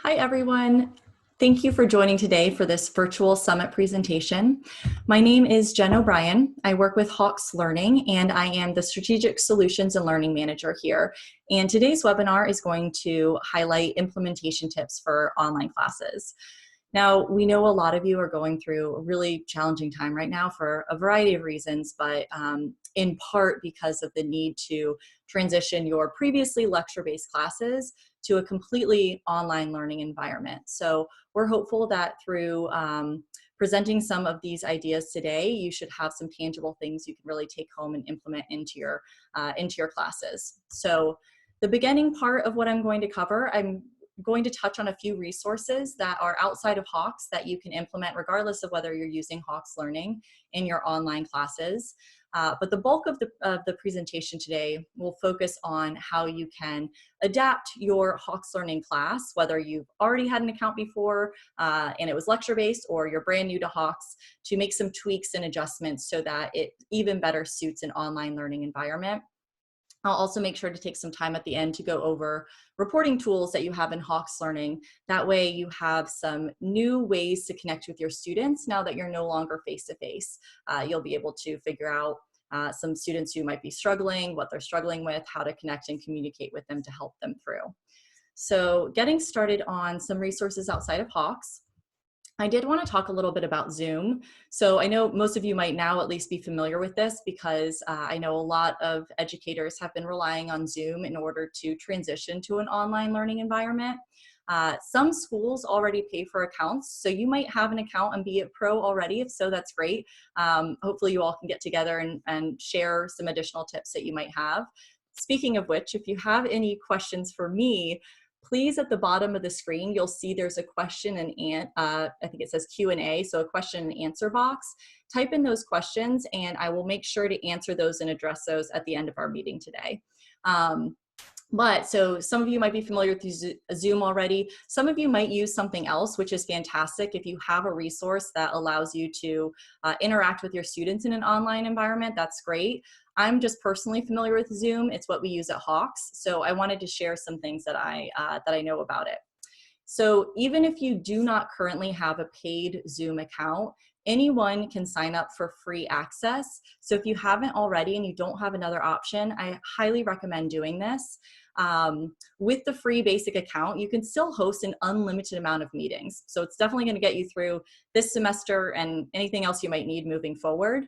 Hi, everyone. Thank you for joining today for this virtual summit presentation. My name is Jen O'Brien. I work with Hawks Learning, and I am the Strategic Solutions and Learning Manager here. And today's webinar is going to highlight implementation tips for online classes. Now, we know a lot of you are going through a really challenging time right now for a variety of reasons, but in part because of the need to transition your previously lecture-based classes to a completely online learning environment. So we're hopeful that through presenting some of these ideas today, you should have some tangible things you can really take home and implement into your classes. So the beginning part of what I'm going to cover, I'm going to touch on a few resources that are outside of Hawks that you can implement regardless of whether you're using Hawks Learning in your online classes. But the bulk of the presentation today will focus on how you can adapt your Hawks Learning class, whether you've already had an account before and it was lecture-based, or you're brand new to Hawks, to make some tweaks and adjustments so that it even better suits an online learning environment. I'll also make sure to take some time at the end to go over reporting tools that you have in Hawks Learning. That way you have some new ways to connect with your students now that you're no longer face-to-face. You'll be able to figure out some students who might be struggling, what they're struggling with, how to connect and communicate with them to help them through. So getting started on some resources outside of Hawks, I did want to talk a little bit about Zoom. So I know most of you might now at least be familiar with this because I know a lot of educators have been relying on Zoom in order to transition to an online learning environment. Some schools already pay for accounts, so you might have an account and be a pro already. If so, that's great. Hopefully you all can get together and share some additional tips that you might have. Speaking of which, if you have any questions for me, please, at the bottom of the screen, you'll see there's a question and I think it says Q&A, so a question and answer box. Type in those questions and I will make sure to answer those and address those at the end of our meeting today. So some of you might be familiar with Zoom already. Some of you might use something else, which is fantastic. If you have a resource that allows you to interact with your students in an online environment, that's great. I'm just personally familiar with Zoom. It's what we use at Hawks. So I wanted to share some things that I know about it. So even if you do not currently have a paid Zoom account, anyone can sign up for free access. So if you haven't already and you don't have another option, I highly recommend doing this. With the free basic account, you can still host an unlimited amount of meetings. So it's definitely going to get you through this semester and anything else you might need moving forward.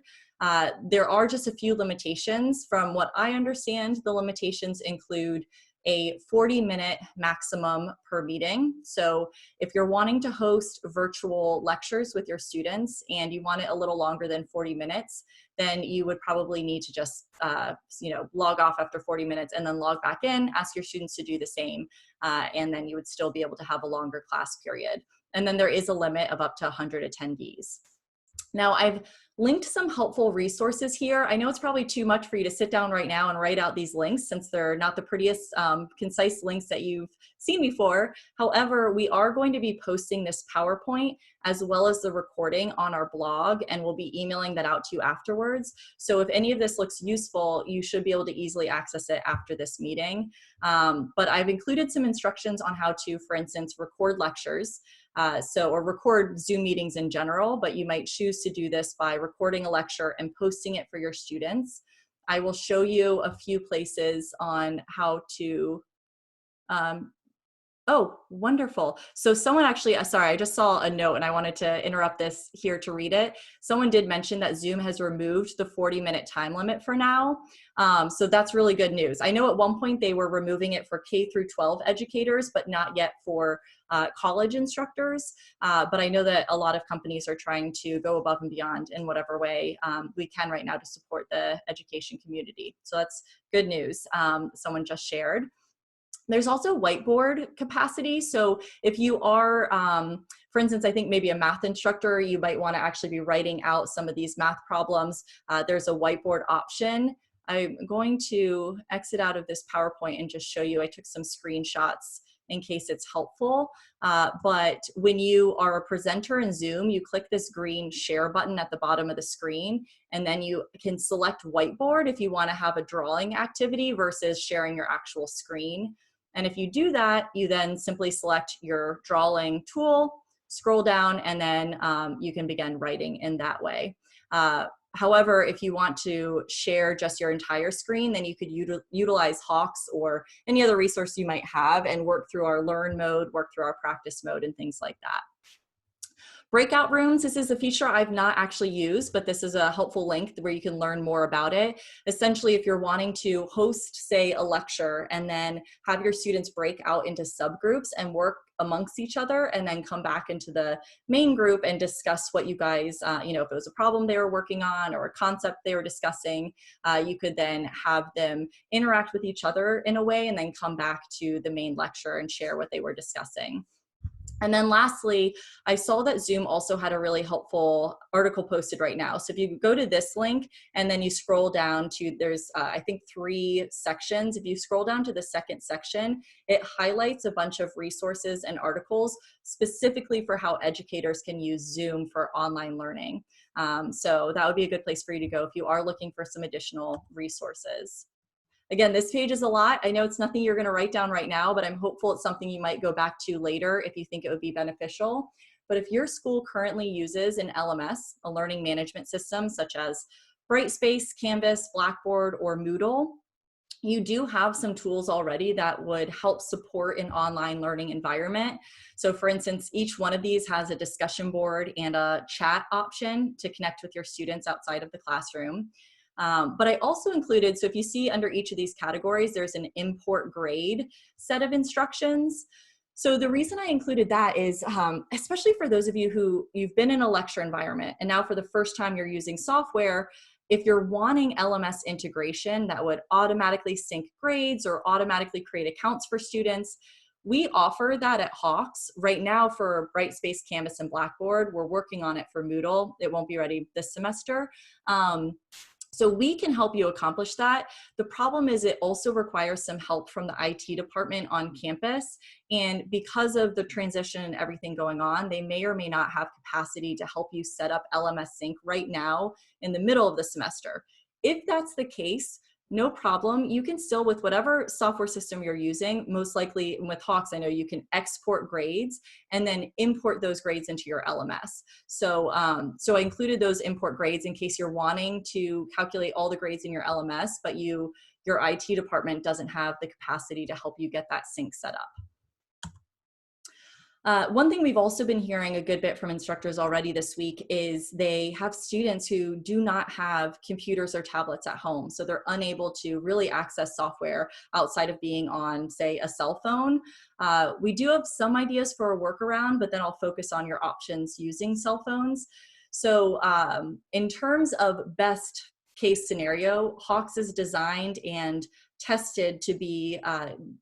There are just a few limitations. From what I understand, the limitations include a 40-minute maximum per meeting. So if you're wanting to host virtual lectures with your students and you want it a little longer than 40 minutes, then you would probably need to just log off after 40 minutes and then log back in, ask your students to do the same, and then you would still be able to have a longer class period. And then there is a limit of up to 100 attendees. Now, I've linked some helpful resources here. I know it's probably too much for you to sit down right now and write out these links since they're not the prettiest, concise links that you've seen before. However, we are going to be posting this PowerPoint as well as the recording on our blog, and we'll be emailing that out to you afterwards. So if any of this looks useful, you should be able to easily access it after this meeting. But I've included some instructions on how to, for instance, record lectures. Or record Zoom meetings in general, but you might choose to do this by recording a lecture and posting it for your students. I will show you a few places on how to, oh, wonderful. So someone actually, sorry, I just saw a note and I wanted to interrupt this here to read it. Someone did mention that Zoom has removed the 40-minute time limit for now. So that's really good news. I know at one point they were removing it for K through 12 educators, but not yet for college instructors. But I know that a lot of companies are trying to go above and beyond in whatever way we can right now to support the education community. So that's good news. Someone just shared. There's also Whiteboard Capacity. So if you are, for instance, I think maybe a math instructor, you might want to actually be writing out some of these math problems. There's a whiteboard option. I'm going to exit out of this PowerPoint and just show you, I took some screenshots in case it's helpful. But when you are a presenter in Zoom, you click this green share button at the bottom of the screen, and then you can select whiteboard if you want to have a drawing activity versus sharing your actual screen. And if you do that, you then simply select your drawing tool, scroll down, and then you can begin writing in that way. However, if you want to share just your entire screen, then you could utilize Hawks or any other resource you might have and work through our learn mode, work through our practice mode, and things like that. Breakout rooms, this is a feature I've not actually used, but this is a helpful link where you can learn more about it. Essentially, if you're wanting to host, say, a lecture and then have your students break out into subgroups and work amongst each other and then come back into the main group and discuss what you guys, if it was a problem they were working on or a concept they were discussing, you could then have them interact with each other in a way and then come back to the main lecture and share what they were discussing. And then lastly, I saw that Zoom also had a really helpful article posted right now. So if you go to this link and then you scroll down to, there's I think 3 sections. If you scroll down to the second section, it highlights a bunch of resources and articles specifically for how educators can use Zoom for online learning. So that would be a good place for you to go if you are looking for some additional resources. Again, this page is a lot. I know it's nothing you're going to write down right now, but I'm hopeful it's something you might go back to later if you think it would be beneficial. But if your school currently uses an LMS, a learning management system, such as Brightspace, Canvas, Blackboard, or Moodle, you do have some tools already that would help support an online learning environment. So for instance, each one of these has a discussion board and a chat option to connect with your students outside of the classroom. But I also included, so if you see under each of these categories, there's an import grade set of instructions. So the reason I included that is, especially for those of you who you've been in a lecture environment and now for the first time you're using software, if you're wanting LMS integration that would automatically sync grades or automatically create accounts for students, we offer that at Hawks. Right now for Brightspace, Canvas, and Blackboard, we're working on it for Moodle. It won't be ready this semester. So we can help you accomplish that. The problem is it also requires some help from the IT department on campus. And because of the transition and everything going on, they may or may not have capacity to help you set up LMS sync right now in the middle of the semester. If that's the case, no problem. You can still, with whatever software system you're using, most likely with Hawks, I know you can export grades and then import those grades into your LMS. So, so I included those import grades in case you're wanting to calculate all the grades in your LMS, but your IT department doesn't have the capacity to help you get that sync set up. One thing we've also been hearing a good bit from instructors already this week is they have students who do not have computers or tablets at home. So they're unable to really access software outside of being on, say, a cell phone. We do have some ideas for a workaround, but then I'll focus on your options using cell phones. So in terms of best case scenario, Hawks is designed and tested to be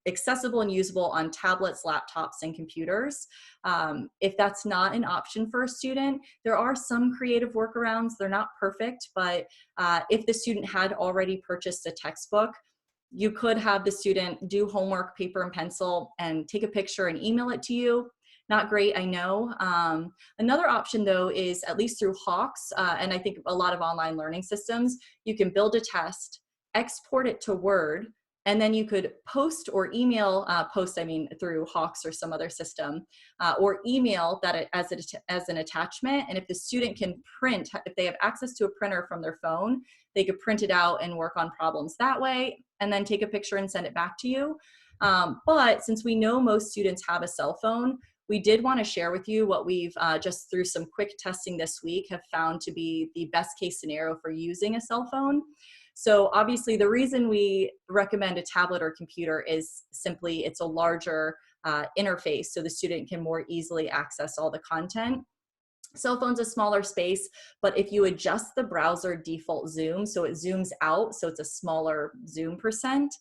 accessible and usable on tablets, laptops, and computers. If that's not an option for a student, there are some creative workarounds. They're not perfect, but if the student had already purchased a textbook, you could have the student do homework, paper and pencil, and take a picture and email it to you. Not great, I know. Another option though is, at least through Hawks, and I think a lot of online learning systems, you can build a test, export it to Word, and then you could post or email, through Hawks or some other system, or email that as an attachment. And if the student can print, if they have access to a printer from their phone, they could print it out and work on problems that way, and then take a picture and send it back to you. But since we know most students have a cell phone, we did want to share with you what we've just through some quick testing this week have found to be the best case scenario for using a cell phone. So obviously the reason we recommend a tablet or computer is simply it's a larger interface so the student can more easily access all the content. Cell phone's a smaller space, but if you adjust the browser default zoom, so it zooms out, so it's a smaller zoom percent,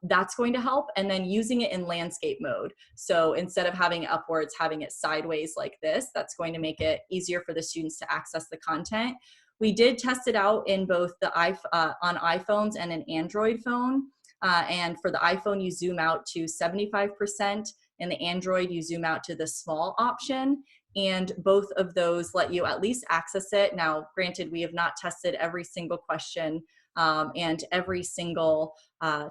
that's going to help. And then using it in landscape mode. So instead of having it upwards, having it sideways like this, that's going to make it easier for the students to access the content. We did test it out in both the on iPhones and an Android phone. And for the iPhone, you zoom out to 75%. In the Android, you zoom out to the small option. And both of those let you at least access it. Now, granted, we have not tested every single question and every single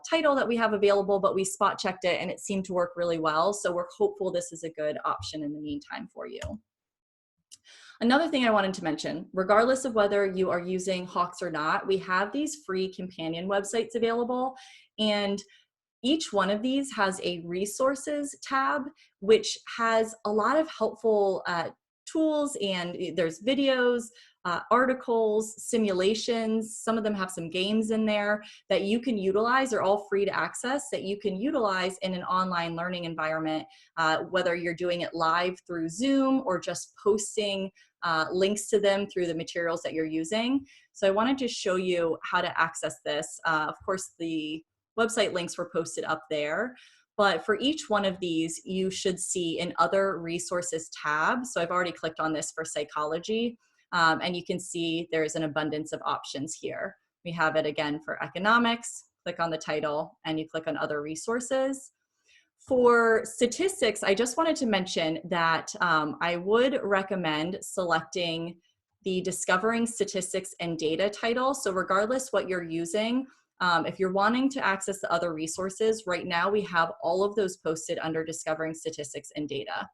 title that we have available, but we spot checked it and it seemed to work really well. So we're hopeful this is a good option in the meantime for you. Another thing I wanted to mention, regardless of whether you are using Hawks or not, we have these free companion websites available, and each one of these has a resources tab, which has a lot of helpful tools, and there's videos, articles, simulations. Some of them have some games in there that you can utilize. They're all free to access that you can utilize in an online learning environment, whether you're doing it live through Zoom or just posting links to them through the materials that you're using. So I wanted to show you how to access this. Of course, the website links were posted up there. But for each one of these, you should see an Other Resources tab. So I've already clicked on this for psychology, and you can see there's an abundance of options here. We have it again for economics, click on the title, and you click on Other Resources. For statistics, I just wanted to mention that I would recommend selecting the Discovering Statistics and Data title. So regardless what you're using, if you're wanting to access the other resources, right now we have all of those posted under Discovering Statistics and Data.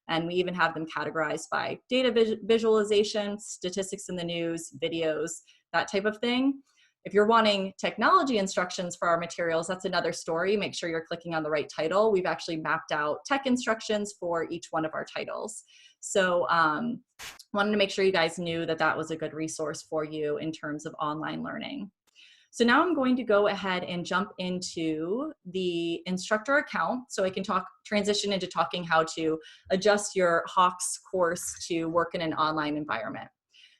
And we even have them categorized by data visualization, statistics in the news, videos, that type of thing. If you're wanting technology instructions for our materials, that's another story. Make sure you're clicking on the right title. We've actually mapped out tech instructions for each one of our titles. So wanted to make sure you guys knew that that was a good resource for you in terms of online learning. So now I'm going to go ahead and jump into the instructor account so I can transition into talking how to adjust your Hawks course to work in an online environment.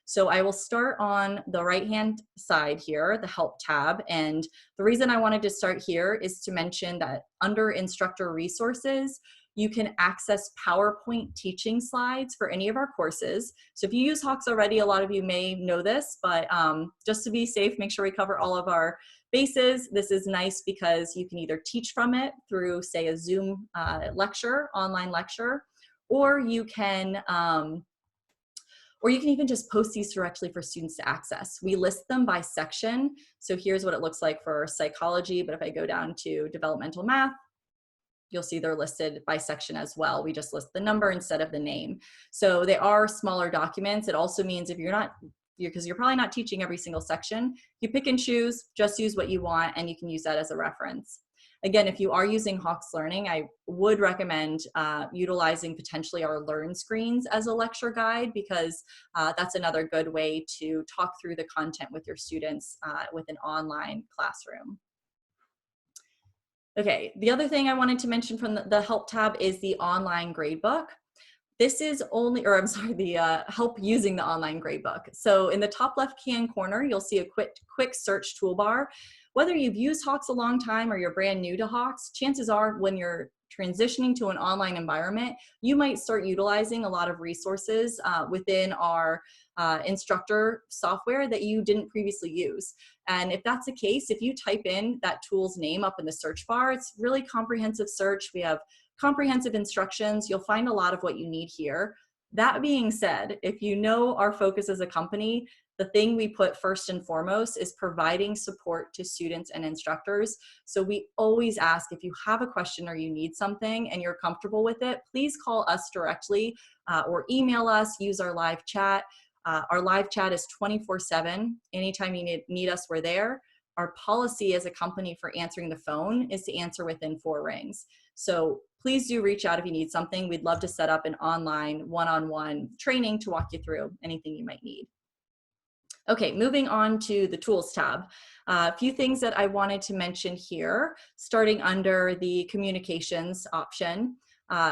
So I will start on the right-hand side here, the Help tab. And the reason I wanted to start here is to mention that under Instructor Resources, you can access PowerPoint teaching slides for any of our courses. So if you use Hawks already, a lot of you may know this, but just to be safe, make sure we cover all of our bases. This is nice because you can either teach from it through, say, a Zoom lecture, online lecture, or you can even just post these directly for students to access. We list them by section. So here's what it looks like for psychology, but if I go down to developmental math, you'll see they're listed by section as well. We just list the number instead of the name. So they are smaller documents. It also means if because you're probably not teaching every single section, you pick and choose, just use what you want, and you can use that as a reference. Again, if you are using Hawks Learning, I would recommend utilizing potentially our Learn screens as a lecture guide, because that's another good way to talk through the content with your students with an online classroom. Okay, the other thing I wanted to mention from the Help tab is the online gradebook. This is the help using the online gradebook. So in the top left-hand corner, you'll see a quick search toolbar. Whether you've used Hawks a long time or you're brand new to Hawks, chances are when you're transitioning to an online environment, you might start utilizing a lot of resources within our Instructor software that you didn't previously use. And if that's the case, if you type in that tool's name up in the search bar, it's really comprehensive search. We have comprehensive instructions. You'll find a lot of what you need here. That being said, if you know our focus as a company, the thing we put first and foremost is providing support to students and instructors. So we always ask, if you have a question or you need something and you're comfortable with it, please call us directly or email us, use our live chat. Our live chat is 24/7. Anytime you need us, we're there. Our policy as a company for answering the phone is to answer within 4 rings. So please do reach out if you need something. We'd love to set up an online one-on-one training to walk you through anything you might need. Okay, moving on to the Tools tab. A few things that I wanted to mention here, starting under the Communications option.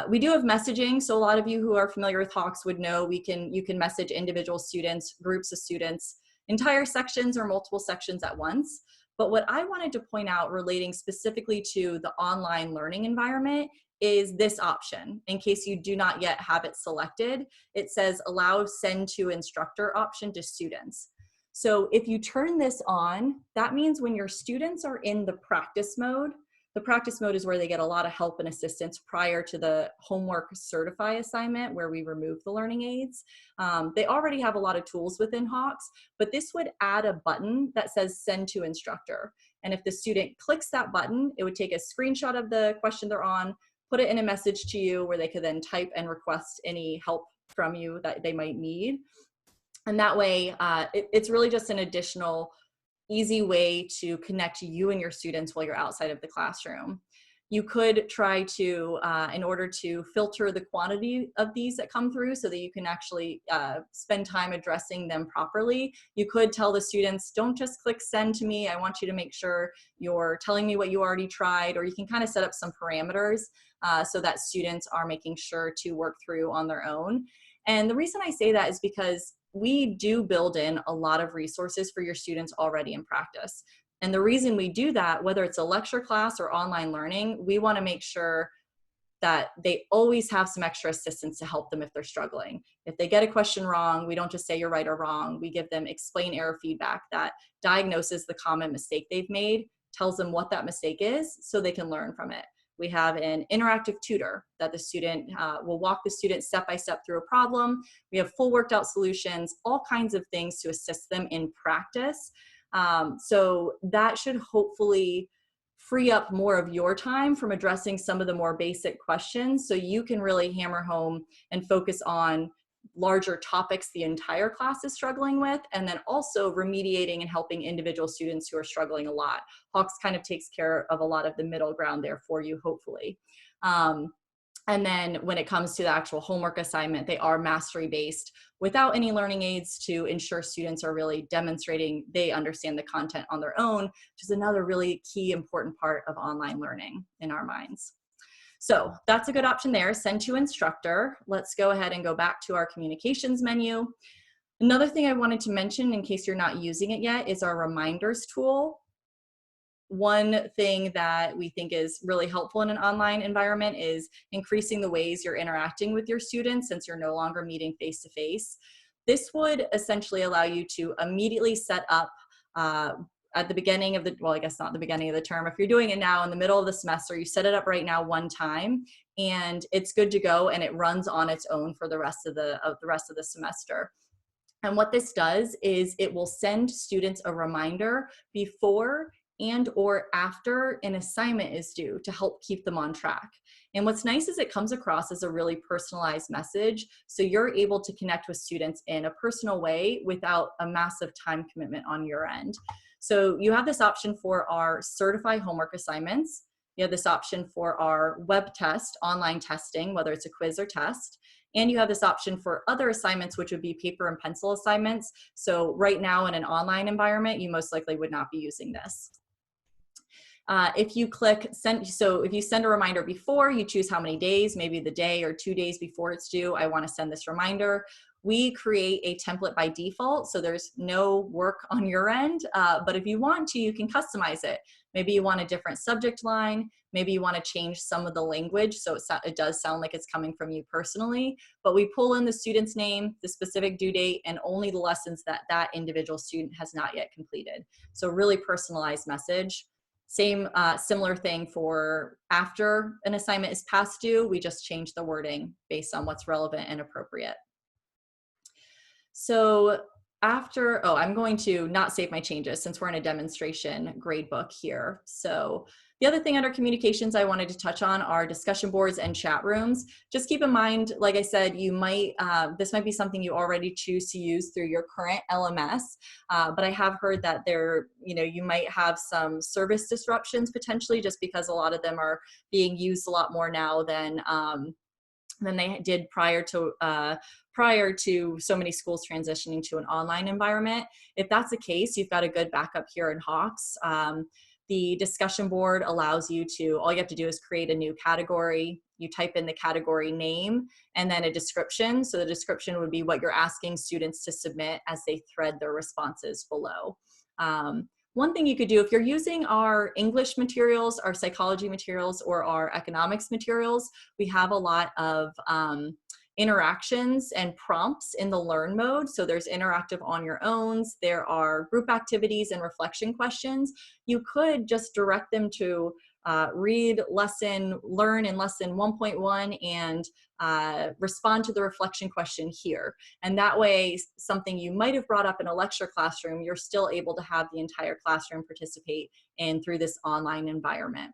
We do have messaging, so a lot of you who are familiar with Hawks would know you can message individual students, groups of students, entire sections or multiple sections at once. But what I wanted to point out relating specifically to the online learning environment is this option. In case you do not yet have it selected, it says allow send to instructor option to students. So if you turn this on, that means when your students are in the practice mode The practice mode is where they get a lot of help and assistance prior to the homework certify assignment, where we remove the learning aids. They already have a lot of tools within Hawks, but this would add a button that says send to instructor. And if the student clicks that button, it would take a screenshot of the question they're on, put it in a message to you where they could then type and request any help from you that they might need. And that way, it's really just an additional easy way to connect you and your students while you're outside of the classroom. You could try to, in order to filter the quantity of these that come through so that you can actually spend time addressing them properly, you could tell the students, don't just click send to me, I want you to make sure you're telling me what you already tried, or you can kind of set up some parameters so that students are making sure to work through on their own. And the reason I say that is because we do build in a lot of resources for your students already in practice. And the reason we do that, whether it's a lecture class or online learning, we want to make sure that they always have some extra assistance to help them if they're struggling. If they get a question wrong, we don't just say you're right or wrong. We give them explain error feedback that diagnoses the common mistake they've made, tells them what that mistake is so they can learn from it. We have an interactive tutor that the student will walk the student step by step through a problem. We have full worked out solutions, all kinds of things to assist them in practice. So that should hopefully free up more of your time from addressing some of the more basic questions, so you can really hammer home and focus on larger topics the entire class is struggling with, and then also remediating and helping individual students who are struggling a lot. Hawks kind of takes care of a lot of the middle ground there for you, hopefully. And then when it comes to the actual homework assignment, they are mastery based without any learning aids to ensure students are really demonstrating they understand the content on their own, which is another really key important part of online learning in our minds. So that's a good option there, send to instructor. Let's go ahead and go back to our communications menu. Another thing I wanted to mention in case you're not using it yet is our reminders tool. One thing that we think is really helpful in an online environment is increasing the ways you're interacting with your students since you're no longer meeting face-to-face. This would essentially allow you to immediately set up at the beginning of the, well, I guess not the beginning of the term. If you're doing it now in the middle of the semester, you set it up right now one time and it's good to go, and it runs on its own for the rest of the semester. And what this does is it will send students a reminder before and or after an assignment is due to help keep them on track. And what's nice is it comes across as a really personalized message, so you're able to connect with students in a personal way without a massive time commitment on your end. So you have this option for our Certify homework assignments. You have this option for our web test, online testing, whether it's a quiz or test. And you have this option for other assignments, which would be paper and pencil assignments. So right now in an online environment, you most likely would not be using this. If you click send, so if you send a reminder before, you choose how many days, maybe the day or 2 days before it's due, I want to send this reminder. We create a template by default, so there's no work on your end, but if you want to, you can customize it. Maybe you want a different subject line, maybe you want to change some of the language so it does sound like it's coming from you personally, but we pull in the student's name, the specific due date, and only the lessons that that individual student has not yet completed. So really personalized message. Same, similar thing for after an assignment is past due, we just change the wording based on what's relevant and appropriate. So after, oh, I'm going to not save my changes since we're in a demonstration gradebook here. So the other thing under communications I wanted to touch on are discussion boards and chat rooms. Just keep in mind, like I said, you might, this might be something you already choose to use through your current LMS, but I have heard that there, you might have some service disruptions potentially just because a lot of them are being used a lot more now than they did prior to so many schools transitioning to an online environment. If that's the case, you've got a good backup here in Hawks. The discussion board allows you to, all you have to do is create a new category. You type in the category name and then a description. So the description would be what you're asking students to submit as they thread their responses below. One thing you could do if you're using our English materials, our psychology materials, or our economics materials, we have a lot of interactions and prompts in the learn mode. So there's interactive on your own, there are group activities and reflection questions. You could just direct them to learn in lesson 1.1 and respond to the reflection question here. And that way, something you might have brought up in a lecture classroom, you're still able to have the entire classroom participate in through this online environment.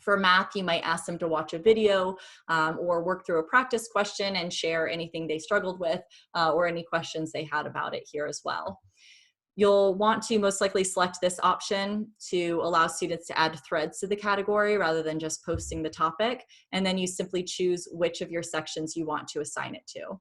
For math, you might ask them to watch a video or work through a practice question and share anything they struggled with or any questions they had about it here as well. You'll want to most likely select this option to allow students to add threads to the category rather than just posting the topic. And then you simply choose which of your sections you want to assign it to.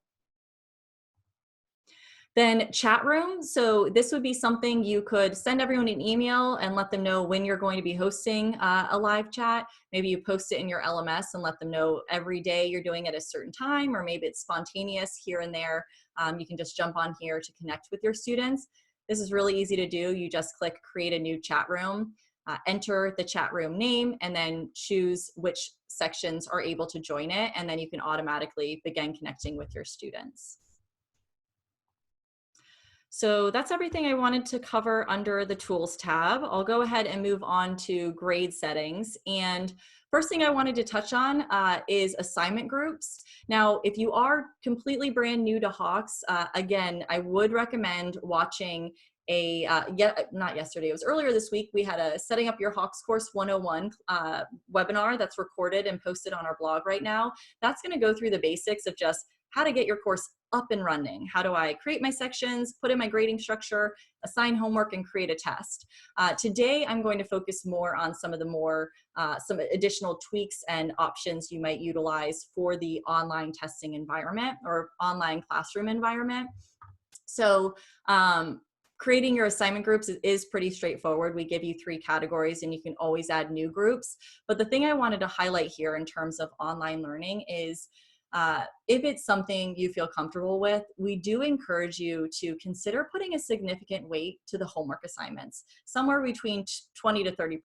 Then chat room. So this would be something you could send everyone an email and let them know when you're going to be hosting a live chat. Maybe you post it in your LMS and let them know every day you're doing it at a certain time, or maybe it's spontaneous here and there. You can just jump on here to connect with your students. This is really easy to do. You just click create a new chat room, enter the chat room name, and then choose which sections are able to join it. And then you can automatically begin connecting with your students. So that's everything I wanted to cover under the Tools tab. I'll go ahead and move on to grade settings. And first thing I wanted to touch on is assignment groups. Now, if you are completely brand new to Hawks, again, I would recommend watching not yesterday, it was earlier this week, we had a Setting Up Your Hawks Course 101 webinar that's recorded and posted on our blog right now. That's going to go through the basics of just how to get your course up and running. How do I create my sections, put in my grading structure, assign homework, and create a test. Today, I'm going to focus more on some of the some additional tweaks and options you might utilize for the online testing environment or online classroom environment. So creating your assignment groups is pretty straightforward. We give you 3 categories and you can always add new groups. But the thing I wanted to highlight here in terms of online learning is if it's something you feel comfortable with, we do encourage you to consider putting a significant weight to the homework assignments, somewhere between 20 to 30%.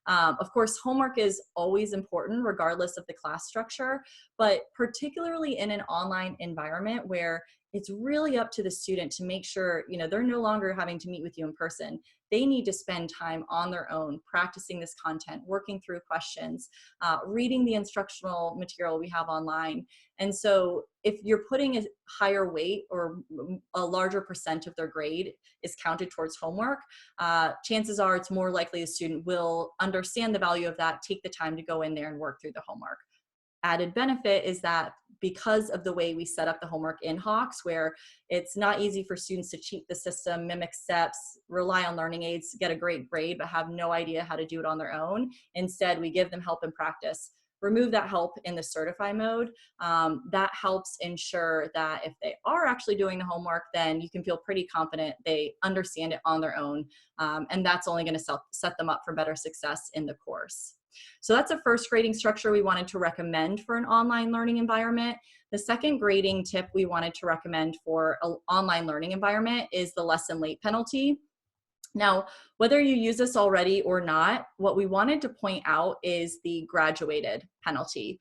Of course, homework is always important regardless of the class structure, but particularly in an online environment where it's really up to the student to make sure, they're no longer having to meet with you in person. They need to spend time on their own, practicing this content, working through questions, reading the instructional material we have online. And so if you're putting a higher weight or a larger percent of their grade is counted towards homework, chances are it's more likely the student will understand the value of that, take the time to go in there and work through the homework. Added benefit is that because of the way we set up the homework in Hawks, where it's not easy for students to cheat the system, mimic steps, rely on learning aids, get a great grade, but have no idea how to do it on their own. Instead, we give them help and practice. Remove that help in the certify mode. That helps ensure that if they are actually doing the homework, then you can feel pretty confident they understand it on their own. And that's only going to set them up for better success in the course. So that's a first grading structure we wanted to recommend for an online learning environment. The second grading tip we wanted to recommend for an online learning environment is the lesson late penalty. Now, whether you use this already or not, what we wanted to point out is the graduated penalty.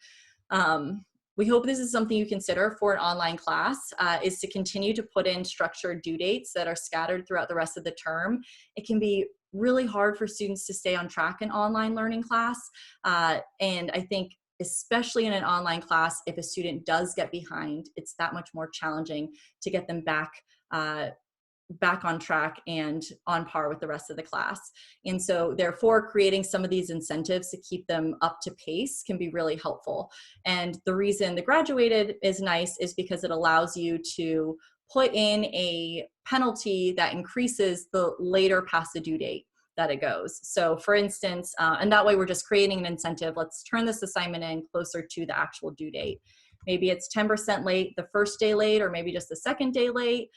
We hope this is something you consider for an online class, is to continue to put in structured due dates that are scattered throughout the rest of the term. It can be really hard for students to stay on track in online learning class. And I think especially in an online class, if a student does get behind, it's that much more challenging to get them back on track and on par with the rest of the class. And so therefore, creating some of these incentives to keep them up to pace can be really helpful. And the reason the graduated is nice is because it allows you to put in a penalty that increases the later past the due date that it goes. So for instance, and that way we're just creating an incentive. Let's turn this assignment in closer to the actual due date. Maybe it's 10% late the first day late, or maybe just the second day late.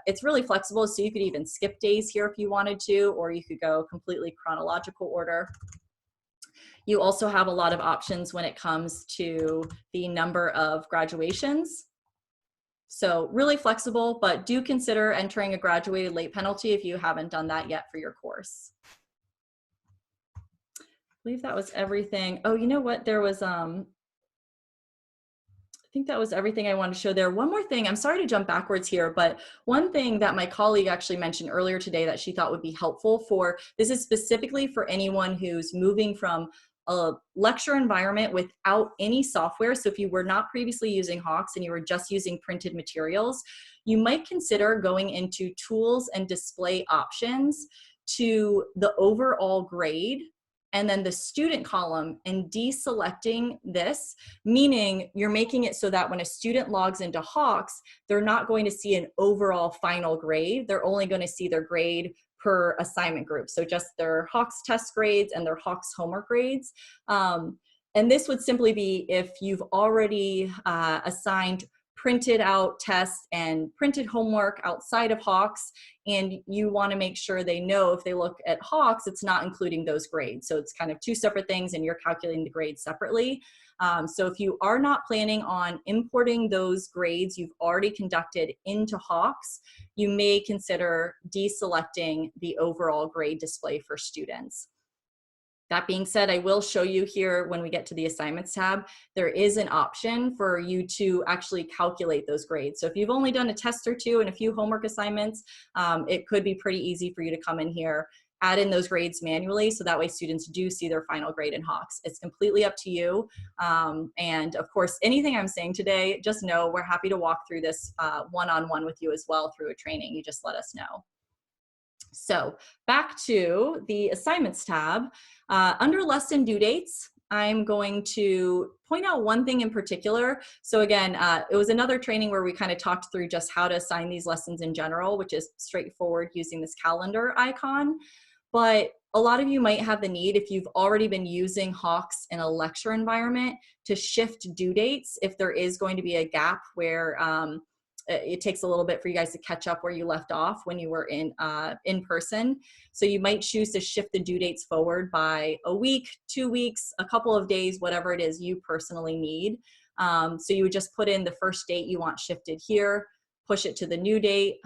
It's really flexible, so you could even skip days here if you wanted to, or you could go completely chronological order. You also have a lot of options when it comes to the number of graduations. So really flexible, but do consider entering a graduated late penalty if you haven't done that yet for your course. I believe that was everything. Oh, you know what? There was, I think that was everything I wanted to show there. One more thing, I'm sorry to jump backwards here, but one thing that my colleague actually mentioned earlier today that she thought would be helpful for, this is specifically for anyone who's moving from a lecture environment without any software. So if you were not previously using Hawks and you were just using printed materials, you might consider going into tools and display options to the overall grade and then the student column and deselecting this, meaning you're making it so that when a student logs into Hawks, they're not going to see an overall final grade. They're only going to see their grade per assignment group. So just their Hawks test grades and their Hawks homework grades. And this would simply be if you've already assigned printed out tests and printed homework outside of Hawks, and you want to make sure they know if they look at Hawks, it's not including those grades. So it's kind of two separate things and you're calculating the grades separately. So if you are not planning on importing those grades you've already conducted into Hawks, you may consider deselecting the overall grade display for students. That being said, I will show you here when we get to the assignments tab, there is an option for you to actually calculate those grades. So if you've only done a test or two and a few homework assignments, it could be pretty easy for you to come in here, add in those grades manually, so that way students do see their final grade in Hawks. It's completely up to you. And of course, anything I'm saying today, just know we're happy to walk through this one-on-one with you as well through a training. You just let us know. So back to the assignments tab. Under lesson due dates, I'm going to point out one thing in particular. So again, it was another training where we kind of talked through just how to assign these lessons in general, which is straightforward using this calendar icon. But a lot of you might have the need, if you've already been using Hawks in a lecture environment, to shift due dates if there is going to be a gap where it takes a little bit for you guys to catch up where you left off when you were in person. So you might choose to shift the due dates forward by a week, 2 weeks, a couple of days, whatever it is you personally need. So you would just put in the first date you want shifted here, push it to the new date.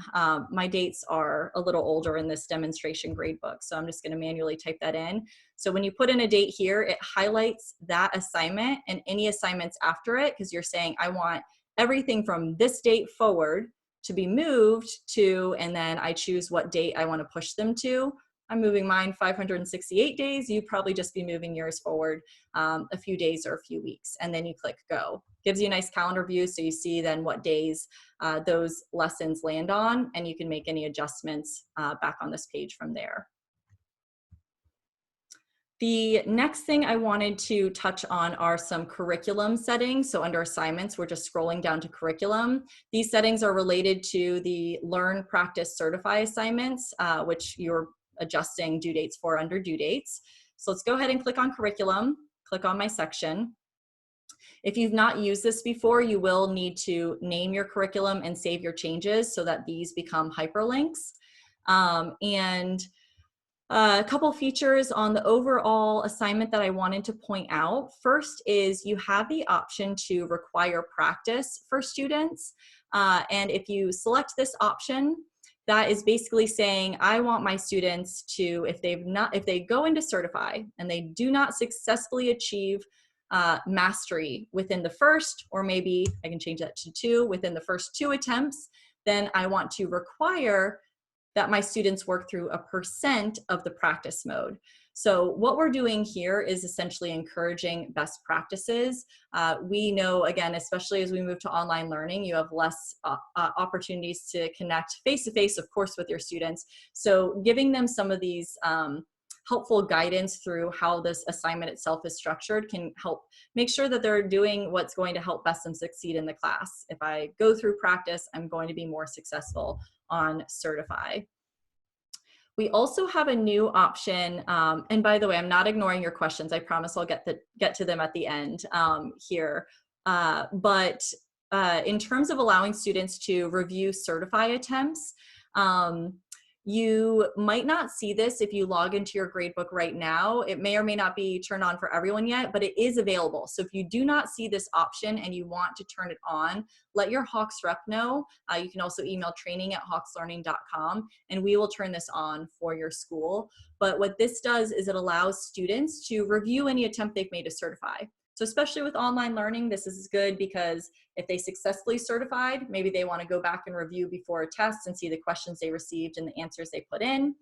My dates are a little older in this demonstration gradebook, so I'm just going to manually type that in. So when you put in a date here, it highlights that assignment and any assignments after it, because you're saying, I want everything from this date forward to be moved to, and then I choose what date I want to push them to. I'm moving mine 568 days. You'd probably just be moving yours forward a few days or a few weeks, and then you click go. Gives you a nice calendar view so you see then what days those lessons land on, and you can make any adjustments back on this page from there. The next thing I wanted to touch on are some curriculum settings. So under assignments, we're just scrolling down to curriculum. These settings are related to the Learn, Practice, Certify assignments, which you're adjusting due dates for under due dates. So let's go ahead and click on curriculum, click on my section. If you've not used this before, you will need to name your curriculum and save your changes so that these become hyperlinks. A couple features on the overall assignment that I wanted to point out. First is you have the option to require practice for students. And if you select this option, that is basically saying, I want my students to, if they go into Certify and they do not successfully achieve mastery within the first, or maybe I can change that to 2, within the first 2 attempts, then I want to require that my students work through a % of the practice mode. So what we're doing here is essentially encouraging best practices. We know, again, especially as we move to online learning, you have less opportunities to connect face-to-face, of course, with your students. So giving them some of these helpful guidance through how this assignment itself is structured can help make sure that they're doing what's going to help best them succeed in the class. If I go through practice, I'm going to be more successful on Certify. We also have a new option, and by the way, I'm not ignoring your questions. I promise I'll get to them at the end here. But in terms of allowing students to review Certify attempts, you might not see this if you log into your gradebook right now. It may or may not be turned on for everyone yet, but it is available. So if you do not see this option and you want to turn it on, let your Hawks rep know. You can also email training@hawkslearning.com and we will turn this on for your school. But what this does is it allows students to review any attempt they've made to Certify. So especially with online learning, this is good because if they successfully certified, maybe they want to go back and review before a test and see the questions they received and the answers they put in.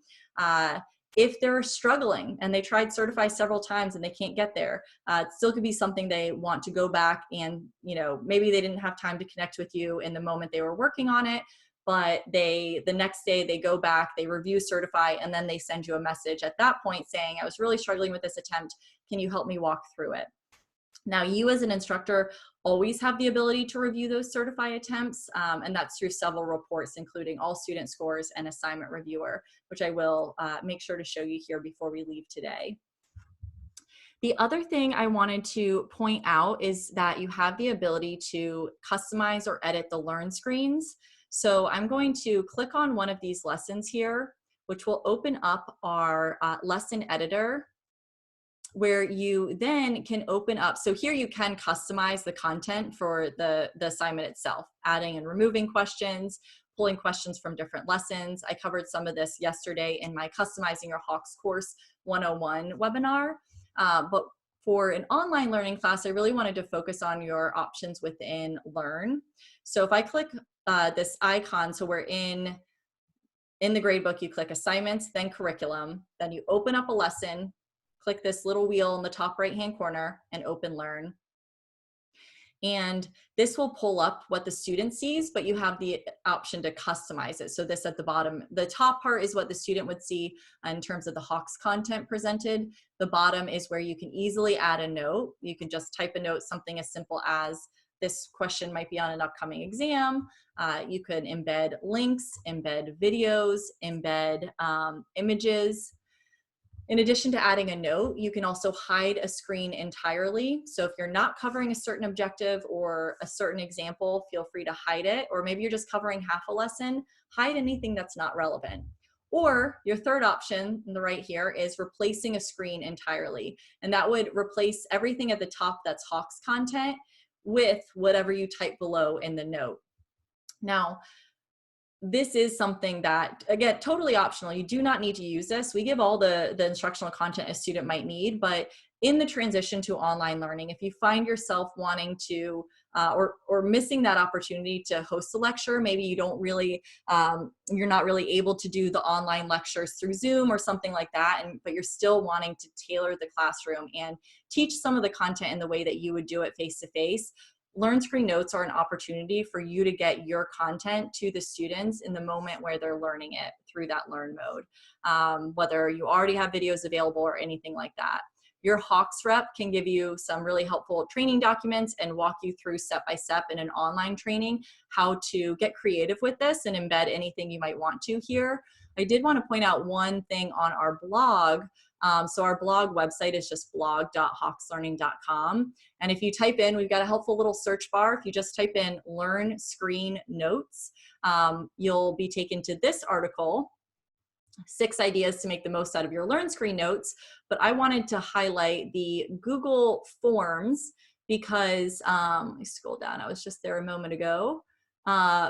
If they're struggling and they tried Certify several times and they can't get there, it still could be something they want to go back and, maybe they didn't have time to connect with you in the moment they were working on it, but the next day they go back, they review Certify, and then they send you a message at that point saying, I was really struggling with this attempt. Can you help me walk through it? Now, you as an instructor always have the ability to review those Certify attempts, and that's through several reports, including all student scores and assignment reviewer, which I will make sure to show you here before we leave today. The other thing I wanted to point out is that you have the ability to customize or edit the Learn screens. So I'm going to click on one of these lessons here, which will open up our lesson editor, where you then can open up. So here you can customize the content for the assignment itself, adding and removing questions, pulling questions from different lessons. I covered some of this yesterday in my Customizing Your Hawks Course 101 webinar. But for an online learning class, I really wanted to focus on your options within Learn. So if I click this icon, so we're in the gradebook, you click assignments, then curriculum, then you open up a lesson, click this little wheel in the top right-hand corner and open Learn. And this will pull up what the student sees, but you have the option to customize it. So this at the bottom, the top part is what the student would see in terms of the Hawks content presented. The bottom is where you can easily add a note. You can just type a note, something as simple as this question might be on an upcoming exam. You could embed links, embed videos, embed images. In addition to adding a note, you can also hide a screen entirely. So if you're not covering a certain objective or a certain example, feel free to hide it. Or maybe you're just covering half a lesson, hide anything that's not relevant. Or your third option on the right here is replacing a screen entirely. And that would replace everything at the top that's Hawks content with whatever you type below in the note. Now, this is something that, again, totally optional. You do not need to use this. We give all the instructional content a student might need, but in the transition to online learning, if you find yourself wanting to, or missing that opportunity to host a lecture, maybe you don't really, you're not really able to do the online lectures through Zoom or something like that, but you're still wanting to tailor the classroom and teach some of the content in the way that you would do it face-to-face, Learn Screen Notes are an opportunity for you to get your content to the students in the moment where they're learning it through that Learn mode, whether you already have videos available or anything like that. Your Hawks rep can give you some really helpful training documents and walk you through step-by-step in an online training how to get creative with this and embed anything you might want to here. I did want to point out one thing on our blog. So our blog website is just blog.hawkslearning.com. And if you type in, we've got a helpful little search bar. If you just type in Learn Screen Notes, you'll be taken to this article, 6 ideas to make the most out of your Learn Screen Notes. But I wanted to highlight the Google Forms because, let me scroll down, I was just there a moment ago.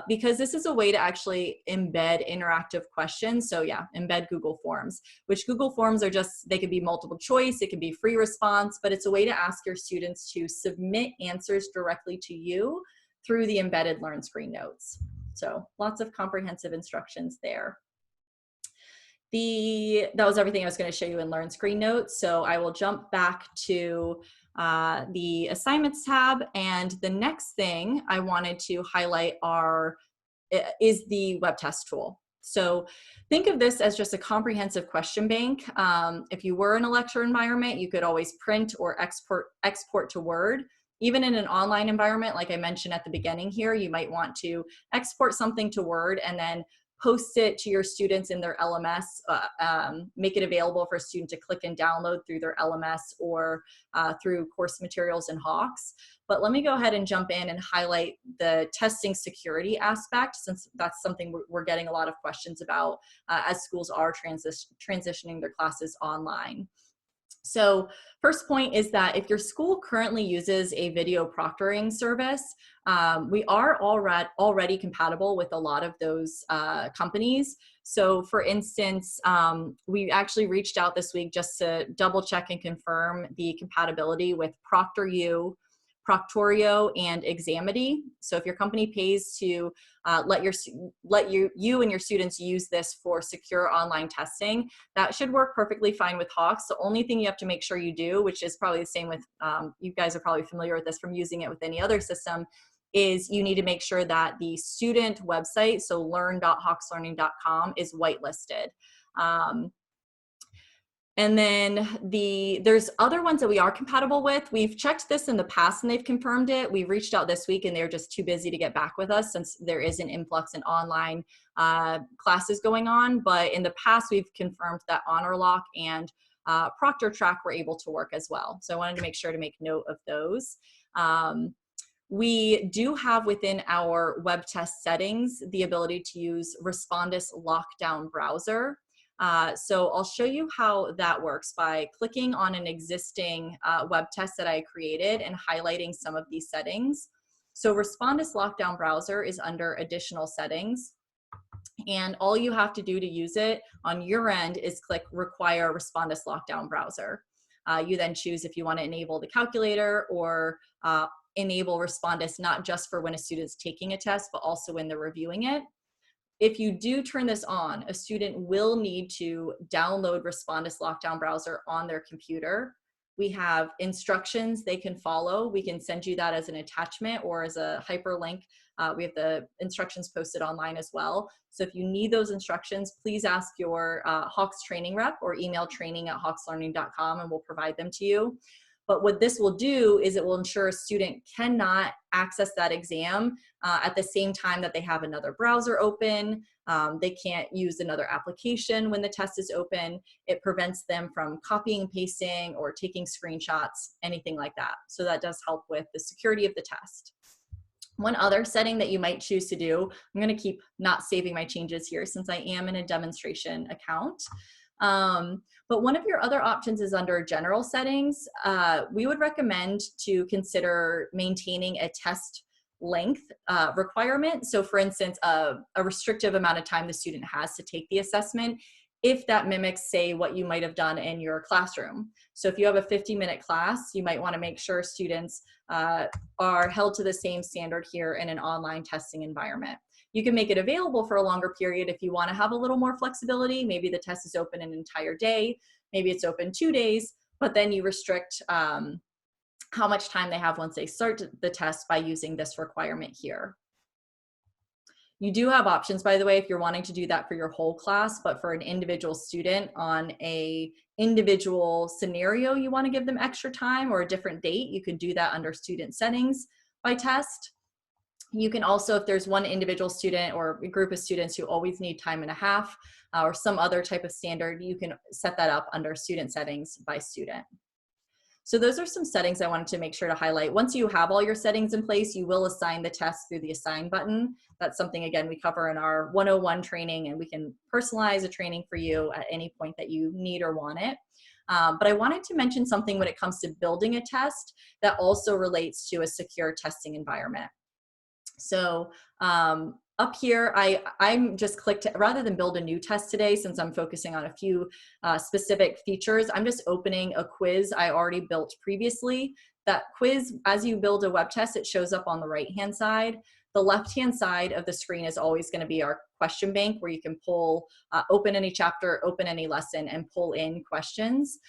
Because this is a way to actually embed interactive questions. So yeah, embed Google Forms, which Google Forms are just, they could be multiple choice, it could be free response, but it's a way to ask your students to submit answers directly to you through the embedded Learn Screen Notes. So lots of comprehensive instructions there. That was everything I was going to show you in Learn Screen Notes. So I will jump back to the assignments tab, and the next thing I wanted to highlight is the web test tool. So think of this as just a comprehensive question bank. If you were in a lecture environment, you could always print or export to Word. Even in an online environment, like I mentioned at the beginning here, you might want to export something to Word and then post it to your students in their LMS, make it available for a student to click and download through their LMS or through course materials in Hawks. But let me go ahead and jump in and highlight the testing security aspect, since that's something we're getting a lot of questions about as schools are transitioning their classes online. So first point is that if your school currently uses a video proctoring service, we are already compatible with a lot of those companies. So for instance, we actually reached out this week just to double check and confirm the compatibility with ProctorU, Proctorio, and Examity. So if your company pays to let you and your students use this for secure online testing, that should work perfectly fine with Hawks. The only thing you have to make sure you do, which is probably the same with, you guys are probably familiar with this from using it with any other system, is you need to make sure that the student website, so learn.hawkslearning.com, is whitelisted. And then there's other ones that we are compatible with. We've checked this in the past and they've confirmed it. We reached out this week and they're just too busy to get back with us since there is an influx in online classes going on. But in the past, we've confirmed that HonorLock and ProctorTrack were able to work as well. So I wanted to make sure to make note of those. We do have within our web test settings the ability to use Respondus Lockdown Browser. So I'll show you how that works by clicking on an existing web test that I created and highlighting some of these settings. So Respondus Lockdown Browser is under Additional Settings. And all you have to do to use it on your end is click Require Respondus Lockdown Browser. You then choose if you want to enable the calculator or enable Respondus not just for when a student's taking a test, but also when they're reviewing it. If you do turn this on, a student will need to download Respondus Lockdown Browser on their computer. We have instructions they can follow. We can send you that as an attachment or as a hyperlink. We have the instructions posted online as well. So if you need those instructions, please ask your Hawks training rep or email training@hawkslearning.com and we'll provide them to you. But what this will do is it will ensure a student cannot access that exam at the same time that they have another browser open. They can't use another application when the test is open. It prevents them from copying and pasting or taking screenshots, anything like that. So that does help with the security of the test. One other setting that you might choose to do, I'm going to keep not saving my changes here since I am in a demonstration account. But one of your other options is under general settings. We would recommend to consider maintaining a test length requirement. So for instance, a restrictive amount of time the student has to take the assessment if that mimics, say, what you might have done in your classroom. So if you have a 50-minute class, you might want to make sure students are held to the same standard here in an online testing environment. You can make it available for a longer period if you want to have a little more flexibility. Maybe the test is open an entire day, maybe it's open 2 days, but then you restrict how much time they have once they start the test by using this requirement here. You do have options, by the way, if you're wanting to do that for your whole class, but for an individual student on a individual scenario, you want to give them extra time or a different date, you can do that under student settings by test. You can also, if there's one individual student or a group of students who always need time and a half or some other type of standard, you can set that up under student settings by student. So those are some settings I wanted to make sure to highlight. Once you have all your settings in place, you will assign the test through the Assign button. That's something, again, we cover in our 101 training, and we can personalize a training for you at any point that you need or want it. But I wanted to mention something when it comes to building a test that also relates to a secure testing environment. So up here, I'm just clicked, rather than build a new test today, since I'm focusing on a few specific features, I'm just opening a quiz I already built previously. That quiz, as you build a web test, it shows up on the right-hand side. The left-hand side of the screen is always going to be our question bank, where you can pull, open any chapter, open any lesson, and pull in questions.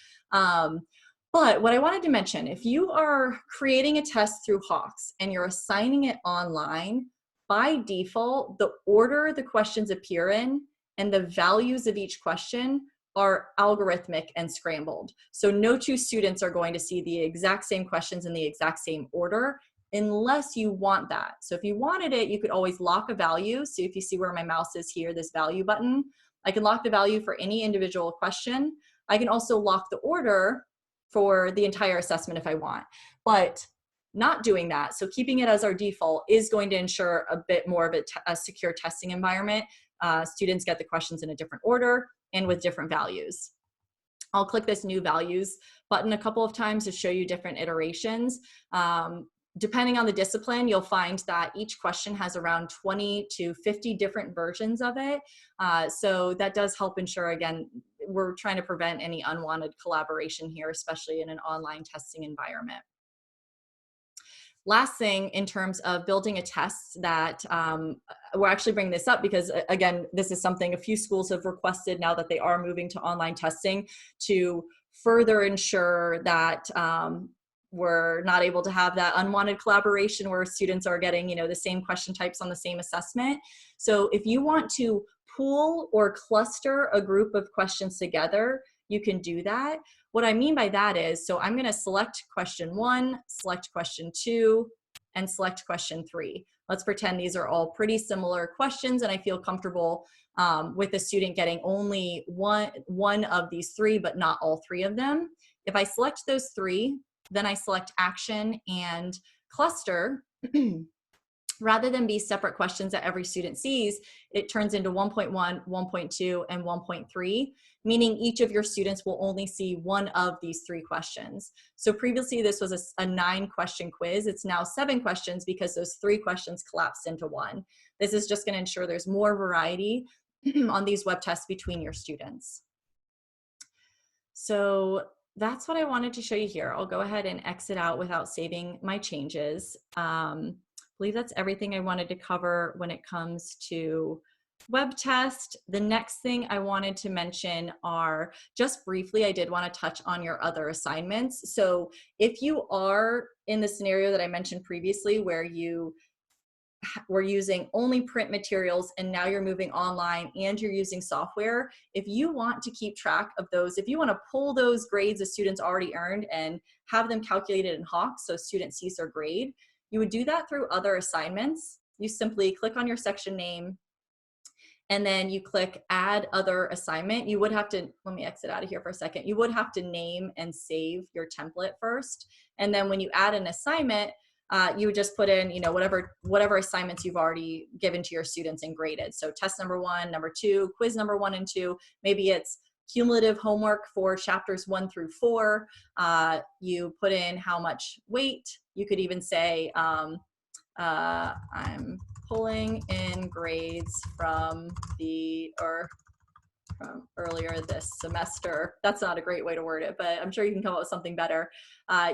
But what I wanted to mention, if you are creating a test through Hawks and you're assigning it online, by default, the order the questions appear in and the values of each question are algorithmic and scrambled. So no two students are going to see the exact same questions in the exact same order unless you want that. So if you wanted it, you could always lock a value. So if you see where my mouse is here, this value button, I can lock the value for any individual question. I can also lock the order for the entire assessment if I want. But not doing that, so keeping it as our default, is going to ensure a bit more of a secure testing environment. Students get the questions in a different order and with different values. I'll click this new values button a couple of times to show you different iterations. Depending on the discipline, you'll find that each question has around 20 to 50 different versions of it. So that does help ensure, again, we're trying to prevent any unwanted collaboration here, especially in an online testing environment. Last thing in terms of building a test that we're actually bringing this up because, again, this is something a few schools have requested now that they are moving to online testing to further ensure that we're not able to have that unwanted collaboration where students are getting, the same question types on the same assessment. So if you want to pool or cluster a group of questions together, you can do that. What I mean by that is, so I'm going to select question 1, select question 2, and select question 3. Let's pretend these are all pretty similar questions and I feel comfortable with the student getting only one of these 3, but not all 3 of them. If I select those 3, then I select action and cluster. Rather than be separate questions that every student sees, it turns into 1.1, 1.2, and 1.3, meaning each of your students will only see one of these 3 questions. So previously this was a 9-question quiz. It's now 7 questions because those 3 questions collapsed into 1. This is just going to ensure there's more variety on these web tests between your students. So that's what I wanted to show you here. I'll go ahead and exit out without saving my changes. I believe that's everything I wanted to cover when it comes to web test. The next thing I wanted to mention are, just briefly, I did want to touch on your other assignments. So if you are in the scenario that I mentioned previously where you were using only print materials and now you're moving online and you're using software, if you want to keep track of those, if you want to pull those grades the students already earned and have them calculated in Hawks so student sees their grade, you would do that through other assignments. You simply click on your section name and then you click add other assignment. You would have to, let me exit out of here for a second. You would have to name and save your template first. And then when you add an assignment, you would just put in, whatever assignments you've already given to your students and graded. So test number 1, number 2, quiz number 1 and 2, maybe it's cumulative homework for chapters 1 through 4. You put in how much weight. You could even say, I'm pulling in grades from earlier this semester. That's not a great way to word it, but I'm sure you can come up with something better.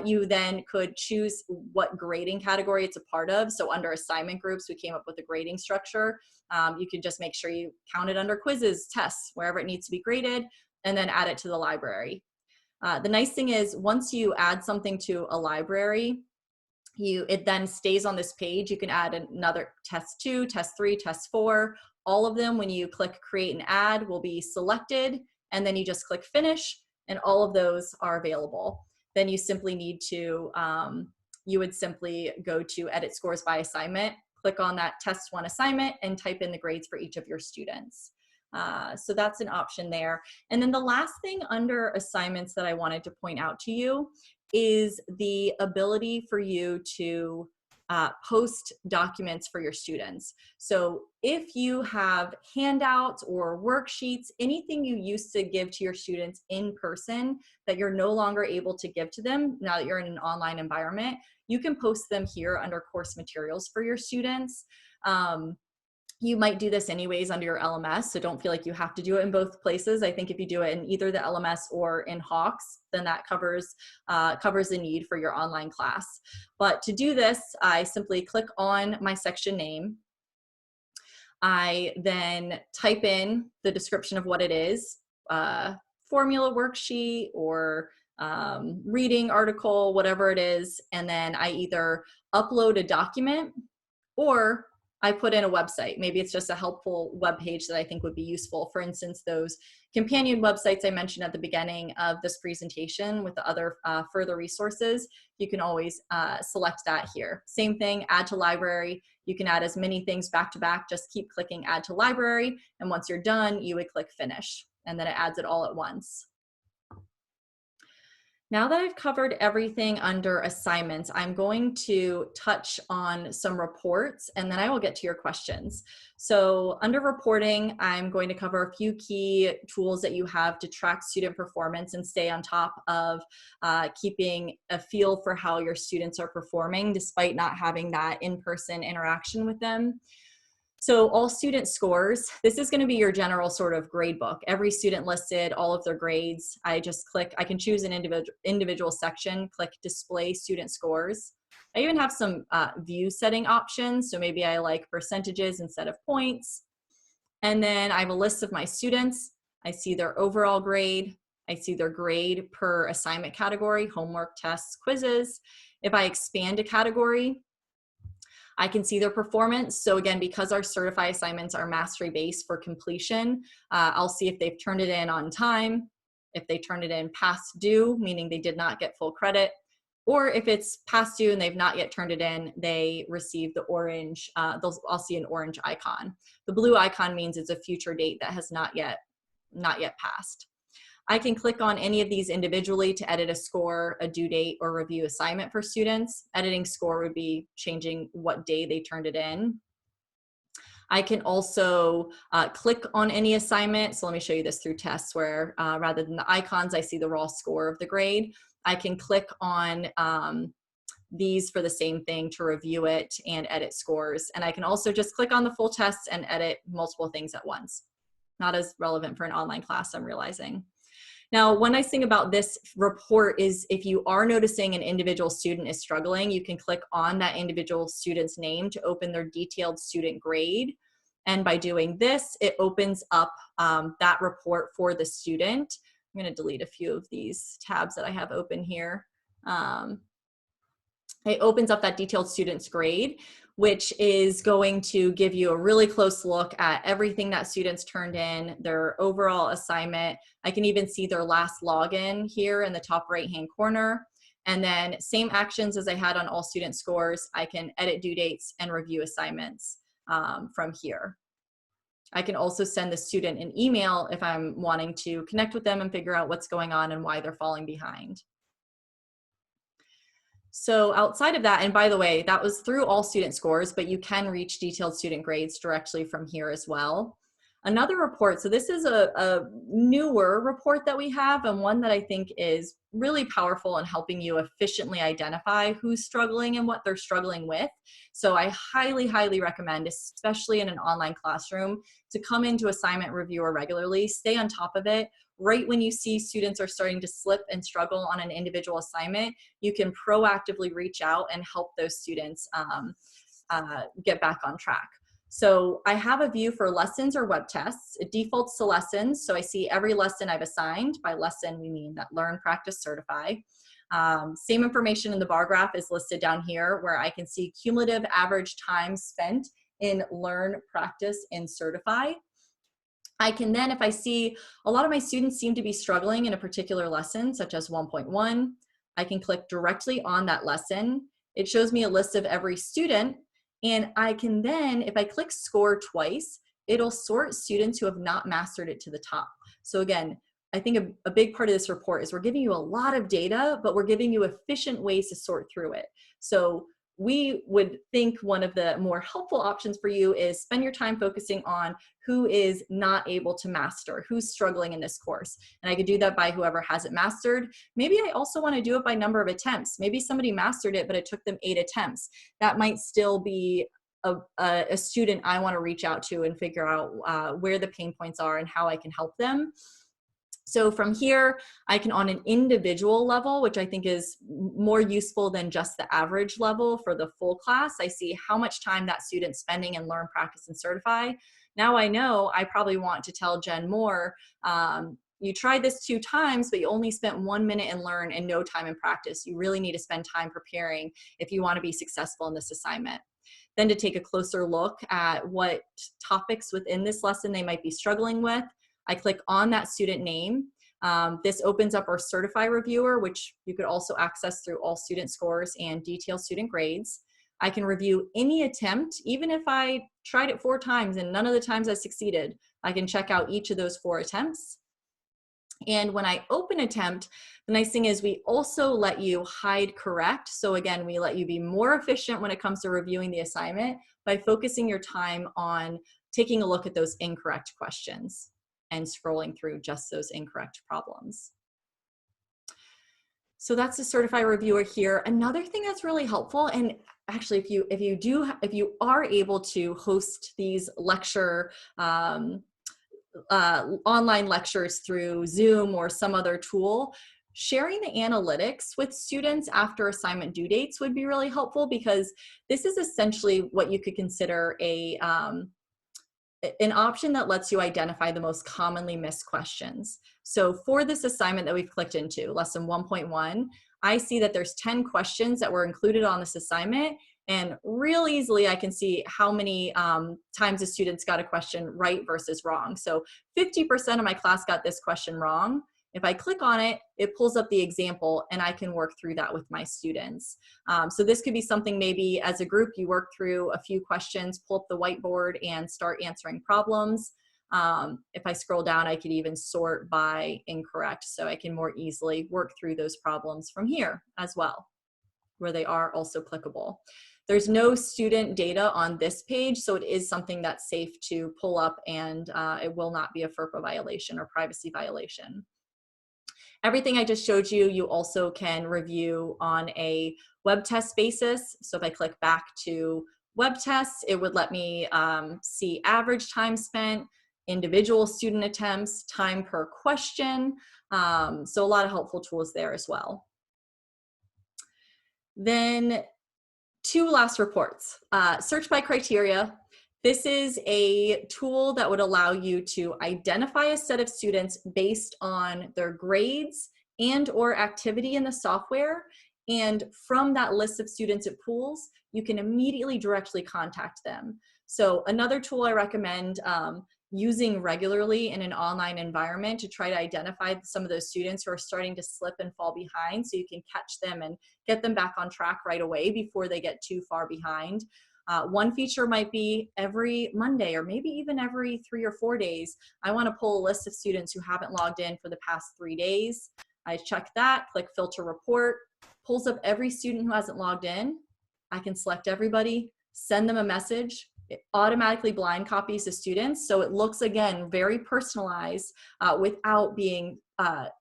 You then could choose what grading category it's a part of. So under assignment groups, we came up with a grading structure. You can just make sure you count it under quizzes, tests, wherever it needs to be graded, and then add it to the library. The nice thing is once you add something to a library, it then stays on this page. You can add another test 2, test 3, test 4. All of them, when you click create and add, will be selected, and then you just click finish, and all of those are available. Then you simply need to, you would simply go to edit scores by assignment, click on that test 1 assignment, and type in the grades for each of your students. So that's an option there. And then the last thing under assignments that I wanted to point out to you is the ability for you to post documents for your students. So if you have handouts or worksheets, anything you used to give to your students in person that you're no longer able to give to them now that you're in an online environment, you can post them here under course materials for your students. You might do this anyways under your LMS, so don't feel like you have to do it in both places. I think if you do it in either the LMS or in Hawks, then that covers the need for your online class. But to do this, I simply click on my section name. I then type in the description of what it is, formula worksheet or reading article, whatever it is, and then I either upload a document or I put in a website. Maybe it's just a helpful web page that I think would be useful. For instance, those companion websites I mentioned at the beginning of this presentation with the other further resources, you can always select that here. Same thing, add to library. You can add as many things back to back. Just keep clicking add to library. And once you're done, you would click finish. And then it adds it all at once. Now that I've covered everything under assignments, I'm going to touch on some reports and then I will get to your questions. So under reporting, I'm going to cover a few key tools that you have to track student performance and stay on top of keeping a feel for how your students are performing despite not having that in-person interaction with them. So all student scores, this is going to be your general sort of grade book. Every student listed, all of their grades. I just click, I can choose an individual section, click display student scores. I even have some view setting options. So maybe I like percentages instead of points. And then I have a list of my students. I see their overall grade. I see their grade per assignment category, homework, tests, quizzes. If I expand a category, I can see their performance. So again, because our Certify assignments are mastery based for completion, I'll see if they've turned it in on time, if they turned it in past due, meaning they did not get full credit, or if it's past due and they've not yet turned it in, they receive the orange, I'll see an orange icon. The blue icon means it's a future date that has not yet passed. I can click on any of these individually to edit a score, a due date, or review assignment for students. Editing score would be changing what day they turned it in. I can also click on any assignment. So let me show you this through tests where rather than the icons, I see the raw score of the grade. I can click on these for the same thing to review it and edit scores. And I can also just click on the full test and edit multiple things at once. Not as relevant for an online class, I'm realizing. Now, one nice thing about this report is if you are noticing an individual student is struggling, you can click on that individual student's name to open their detailed student grade. And by doing this, it opens up that report for the student. I'm going to delete a few of these tabs that I have open here. It opens up that detailed student's grade, which is going to give you a really close look at everything that students turned in, their overall assignment. I can even see their last login here in the top right-hand corner. And then same actions as I had on all student scores, I can edit due dates and review assignments from here. I can also send the student an email if I'm wanting to connect with them and figure out what's going on and why they're falling behind. So outside of that, and by the way, that was through all student scores, but you can reach detailed student grades directly from here as well. Another report, so this is a newer report that we have and one that I think is really powerful in helping you efficiently identify who's struggling and what they're struggling with. So I highly, highly recommend, especially in an online classroom, to come into Assignment Reviewer regularly, stay on top of it. Right when you see students are starting to slip and struggle on an individual assignment, you can proactively reach out and help those students get back on track. So I have a view for lessons or web tests. It defaults to lessons. So I see every lesson I've assigned. By lesson, we mean that learn, practice, certify. Same information in the bar graph is listed down here where I can see cumulative average time spent in learn, practice, and certify. I can then, if I see a lot of my students seem to be struggling in a particular lesson, such as 1.1, I can click directly on that lesson. It shows me a list of every student, and I can then, if I click score twice, it'll sort students who have not mastered it to the top. So again, I think a big part of this report is we're giving you a lot of data, but we're giving you efficient ways to sort through it. So we would think one of the more helpful options for you is spend your time focusing on who is not able to master, who's struggling in this course. And I could do that by whoever hasn't mastered. Maybe I also want to do it by number of attempts. Maybe somebody mastered it, but it took them 8 attempts. That might still be a student I want to reach out to and figure out where the pain points are and how I can help them. So from here, I can on an individual level, which I think is more useful than just the average level for the full class, I see how much time that student's spending in learn, practice, and certify. Now I know I probably want to tell Jen Moore, you tried this 2 times, but you only spent 1 minute in learn and no time in practice. You really need to spend time preparing if you want to be successful in this assignment. Then to take a closer look at what topics within this lesson they might be struggling with, I click on that student name. This opens up our Certify Reviewer, which you could also access through all student scores and detailed student grades. I can review any attempt, even if I tried it 4 times and none of the times I succeeded. I can check out each of those 4 attempts. And when I open attempt, the nice thing is we also let you hide correct. So again, we let you be more efficient when it comes to reviewing the assignment by focusing your time on taking a look at those incorrect questions and scrolling through just those incorrect problems. So that's the Certify Reviewer here. Another thing that's really helpful, and actually if you are able to host these lecture online lectures through Zoom or some other tool, sharing the analytics with students after assignment due dates would be really helpful, because this is essentially what you could consider an option that lets you identify the most commonly missed questions. So for this assignment that we've clicked into, lesson 1.1, I see that there's 10 questions that were included on this assignment, and real easily I can see how many times the students got a question right versus wrong. So 50% of my class got this question wrong. If I click on it, it pulls up the example and I can work through that with my students. So this could be something maybe as a group you work through a few questions, pull up the whiteboard and start answering problems. If I scroll down, I could even sort by incorrect, so I can more easily work through those problems from here as well, where they are also clickable. There's no student data on this page, so it is something that's safe to pull up, and it will not be a FERPA violation or privacy violation. Everything I just showed you, you also can review on a web test basis. So if I click back to web tests, it would let me see average time spent, individual student attempts, time per question. So a lot of helpful tools there as well. Then 2 last reports. Search by criteria. This is a tool that would allow you to identify a set of students based on their grades and or activity in the software. And from that list of students it pools, you can immediately directly contact them. So another tool I recommend using regularly in an online environment to try to identify some of those students who are starting to slip and fall behind, so you can catch them and get them back on track right away before they get too far behind. One feature might be every Monday, or maybe even every 3 or 4 days, I want to pull a list of students who haven't logged in for the past 3 days. I check that, click filter report, pulls up every student who hasn't logged in. I can select everybody, send them a message. It automatically blind copies the students, so it looks, again, very personalized without being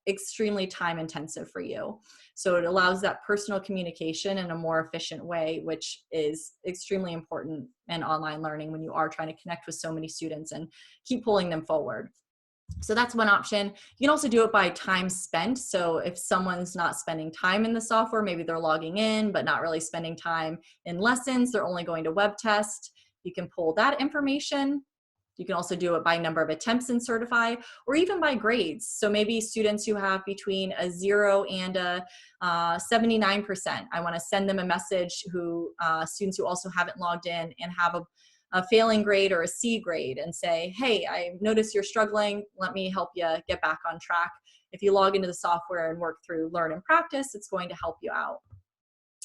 extremely time intensive for you. So it allows that personal communication in a more efficient way, which is extremely important in online learning when you are trying to connect with so many students and keep pulling them forward. So that's one option. You can also do it by time spent. So if someone's not spending time in the software, maybe they're logging in but not really spending time in lessons, they're only going to web test, you can pull that information. You can also do it by number of attempts in Certify, or even by grades. So maybe students who have between a 0 and a 79%. I want to send them a message students who also haven't logged in and have a failing grade or a C grade, and say, hey, I notice you're struggling. Let me help you get back on track. If you log into the software and work through Learn and Practice, it's going to help you out.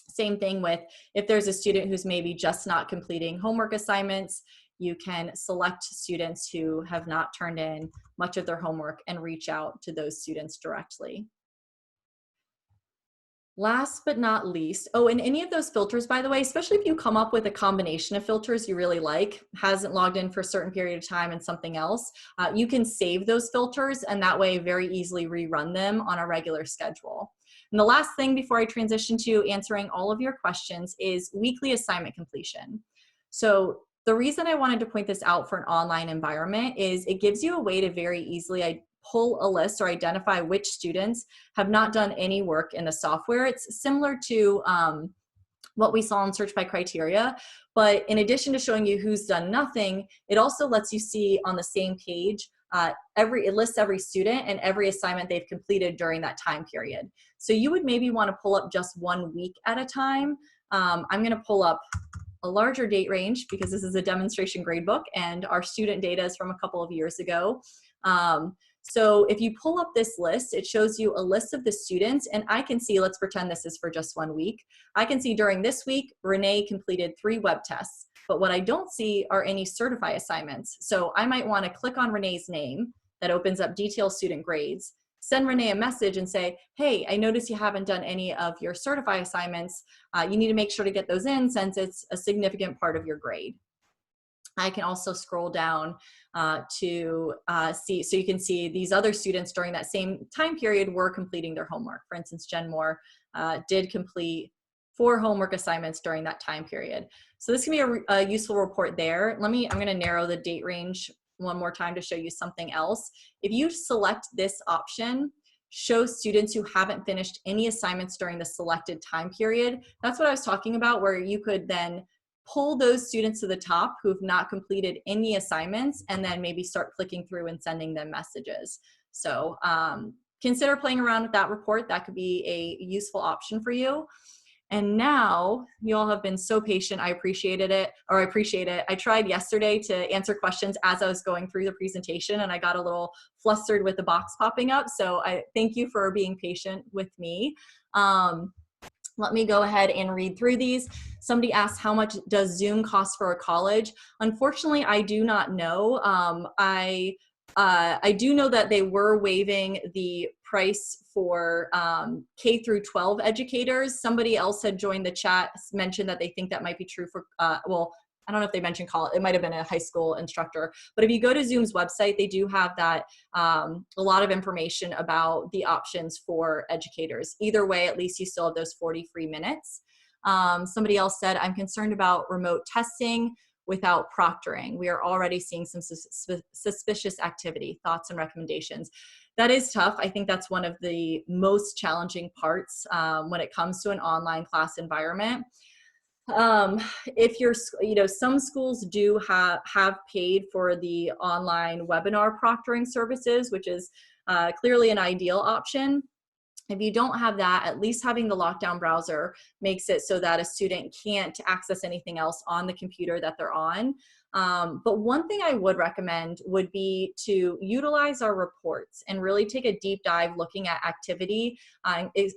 Same thing with if there's a student who's maybe just not completing homework assignments, you can select students who have not turned in much of their homework and reach out to those students directly. Last but not least, and any of those filters, by the way, especially if you come up with a combination of filters you really like, hasn't logged in for a certain period of time and something else, you can save those filters and that way very easily rerun them on a regular schedule. And the last thing before I transition to answering all of your questions is weekly assignment completion. So the reason I wanted to point this out for an online environment is it gives you a way to very easily pull a list or identify which students have not done any work in the software. It's similar to what we saw in Search by Criteria, but in addition to showing you who's done nothing, it also lets you see on the same page it lists every student and every assignment they've completed during that time period. So you would maybe want to pull up just 1 week at a time. I'm going to pull up a larger date range because this is a demonstration gradebook and our student data is from a couple of years ago. So if you pull up this list, it shows you a list of the students, and I can see, let's pretend this is for just 1 week. I can see during this week, Renee completed 3 web tests, but what I don't see are any Certify assignments. So I might want to click on Renee's name, that opens up detailed student grades. send Renee a message and say, hey, I noticed you haven't done any of your Certify assignments. You need to make sure to get those in since it's a significant part of your grade. I can also scroll down to see, so you can see these other students during that same time period were completing their homework. For instance, Jen Moore did complete 4 homework assignments during that time period. So this can be a useful report there. I'm gonna narrow the date range one more time to show you something else. If you select this option, show students who haven't finished any assignments during the selected time period, that's what I was talking about, where you could then pull those students to the top who've not completed any assignments and then maybe start clicking through and sending them messages. So consider playing around with that report. That could be a useful option for you. And now, you all have been so patient. I appreciate it. I tried yesterday to answer questions as I was going through the presentation, and I got a little flustered with the box popping up. So I thank you for being patient with me. Let me go ahead and read through these. Somebody asked, how much does Zune cost for a college? Unfortunately, I do not know. I do know that they were waiving the price for K through 12 educators. Somebody else had joined the chat, mentioned that they think that might be true for, well, I don't know if they mentioned college, it might have been a high school instructor. But if you go to Zoom's website, they do have that, a lot of information about the options for educators. Either way, at least you still have those 40 free minutes. Somebody else said, I'm concerned about remote testing without proctoring. We are already seeing some suspicious activity. Thoughts and recommendations. That is tough. I think that's one of the most challenging parts when it comes to an online class environment. If you're, some schools do have paid for the online webinar proctoring services, which is clearly an ideal option. If you don't have that, at least having the lockdown browser makes it so that a student can't access anything else on the computer that they're on. But one thing I would recommend would be to utilize our reports and really take a deep dive looking at activity,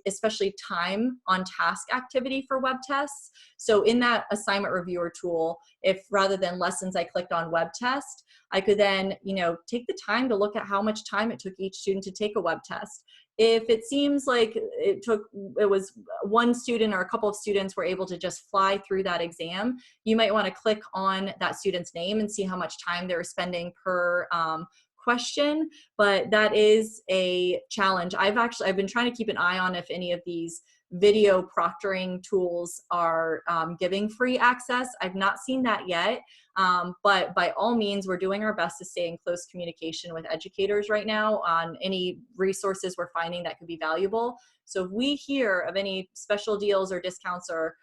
especially time on task activity for web tests. So in that assignment reviewer tool, if rather than lessons I clicked on web test, I could then, take the time to look at how much time it took each student to take a web test. If it seems like it was one student or a couple of students were able to just fly through that exam, you might want to click on that student's name and see how much time they were spending per question. But that is a challenge. I've been trying to keep an eye on if any of these video proctoring tools are giving free access. I've not seen that yet, but by all means, we're doing our best to stay in close communication with educators right now on any resources we're finding that could be valuable. So if we hear of any special deals or discounts or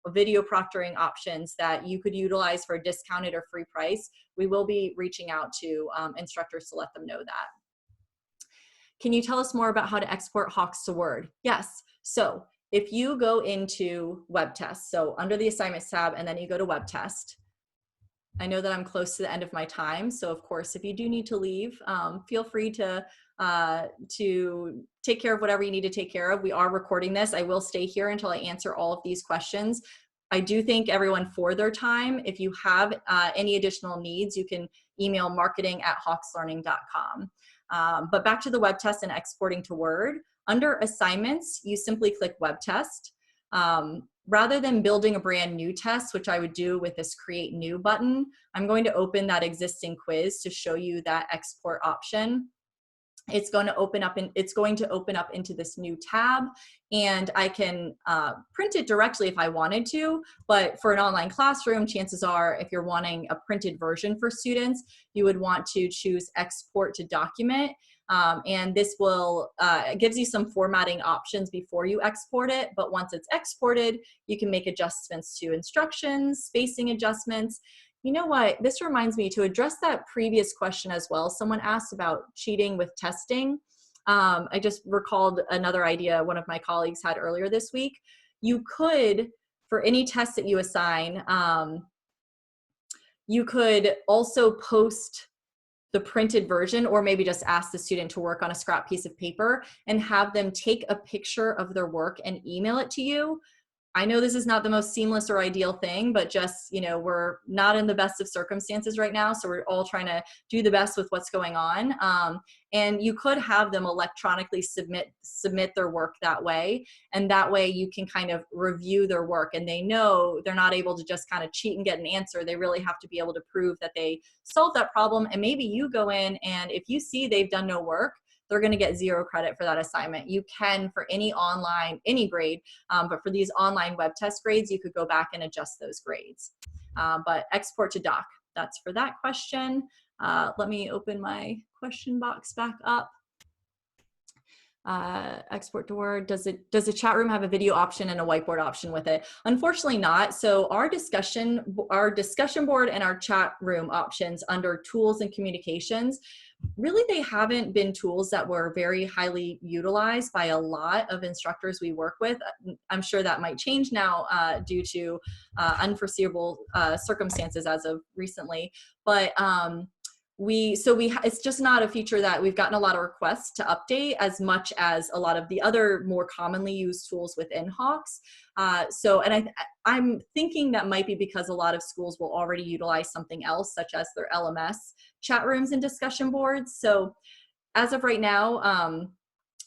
video proctoring options that you could utilize for a discounted or free price, we will be reaching out to instructors to let them know that. Can you tell us more about how to export Hawks to Word? Yes. So if you go into web test, so under the assignments tab, and then you go to web test, I know that I'm close to the end of my time. So of course, if you do need to leave, feel free to take care of whatever you need to take care of. We are recording this. I will stay here until I answer all of these questions. I do thank everyone for their time. If you have any additional needs, you can email marketing@hawkslearning.com. But back to the web test and exporting to Word. Under assignments, you simply click web test. Rather than building a brand new test, which I would do with this create new button, I'm going to open that existing quiz to show you that export option. It's going to open up into this new tab, and I can print it directly if I wanted to. But for an online classroom, chances are, if you're wanting a printed version for students, you would want to choose export to document. And this will it gives you some formatting options before you export it. But once it's exported, you can make adjustments to instructions, spacing adjustments. You know what, this reminds me to address that previous question as well. Someone asked about cheating with testing. I just recalled another idea one of my colleagues had earlier this week. You could, for any test that you assign, you could also post the printed version, or maybe just ask the student to work on a scrap piece of paper and have them take a picture of their work and email it to you. I know this is not the most seamless or ideal thing, but just, you know, we're not in the best of circumstances right now. So we're all trying to do the best with what's going on. And you could have them electronically submit their work that way. And that way you can kind of review their work, and they know they're not able to just kind of cheat and get an answer. They really have to be able to prove that they solved that problem. And maybe you go in, and if you see they've done no work, they're going to get 0 credit for that assignment. You can for any online, any grade, but for these online web test grades, you could go back and adjust those grades. But export to doc, that's for that question. Let me open my question box back up. Export to Word. Does the chat room have a video option and a whiteboard option with it? Unfortunately not. So our discussion board and our chat room options under tools and communications, really they haven't been tools that were very highly utilized by a lot of instructors we work with. I'm sure that might change now due to unforeseeable circumstances as of recently, but it's just not a feature that we've gotten a lot of requests to update as much as a lot of the other more commonly used tools within Hawks. I'm thinking that might be because a lot of schools will already utilize something else, such as their LMS chat rooms and discussion boards. So as of right now,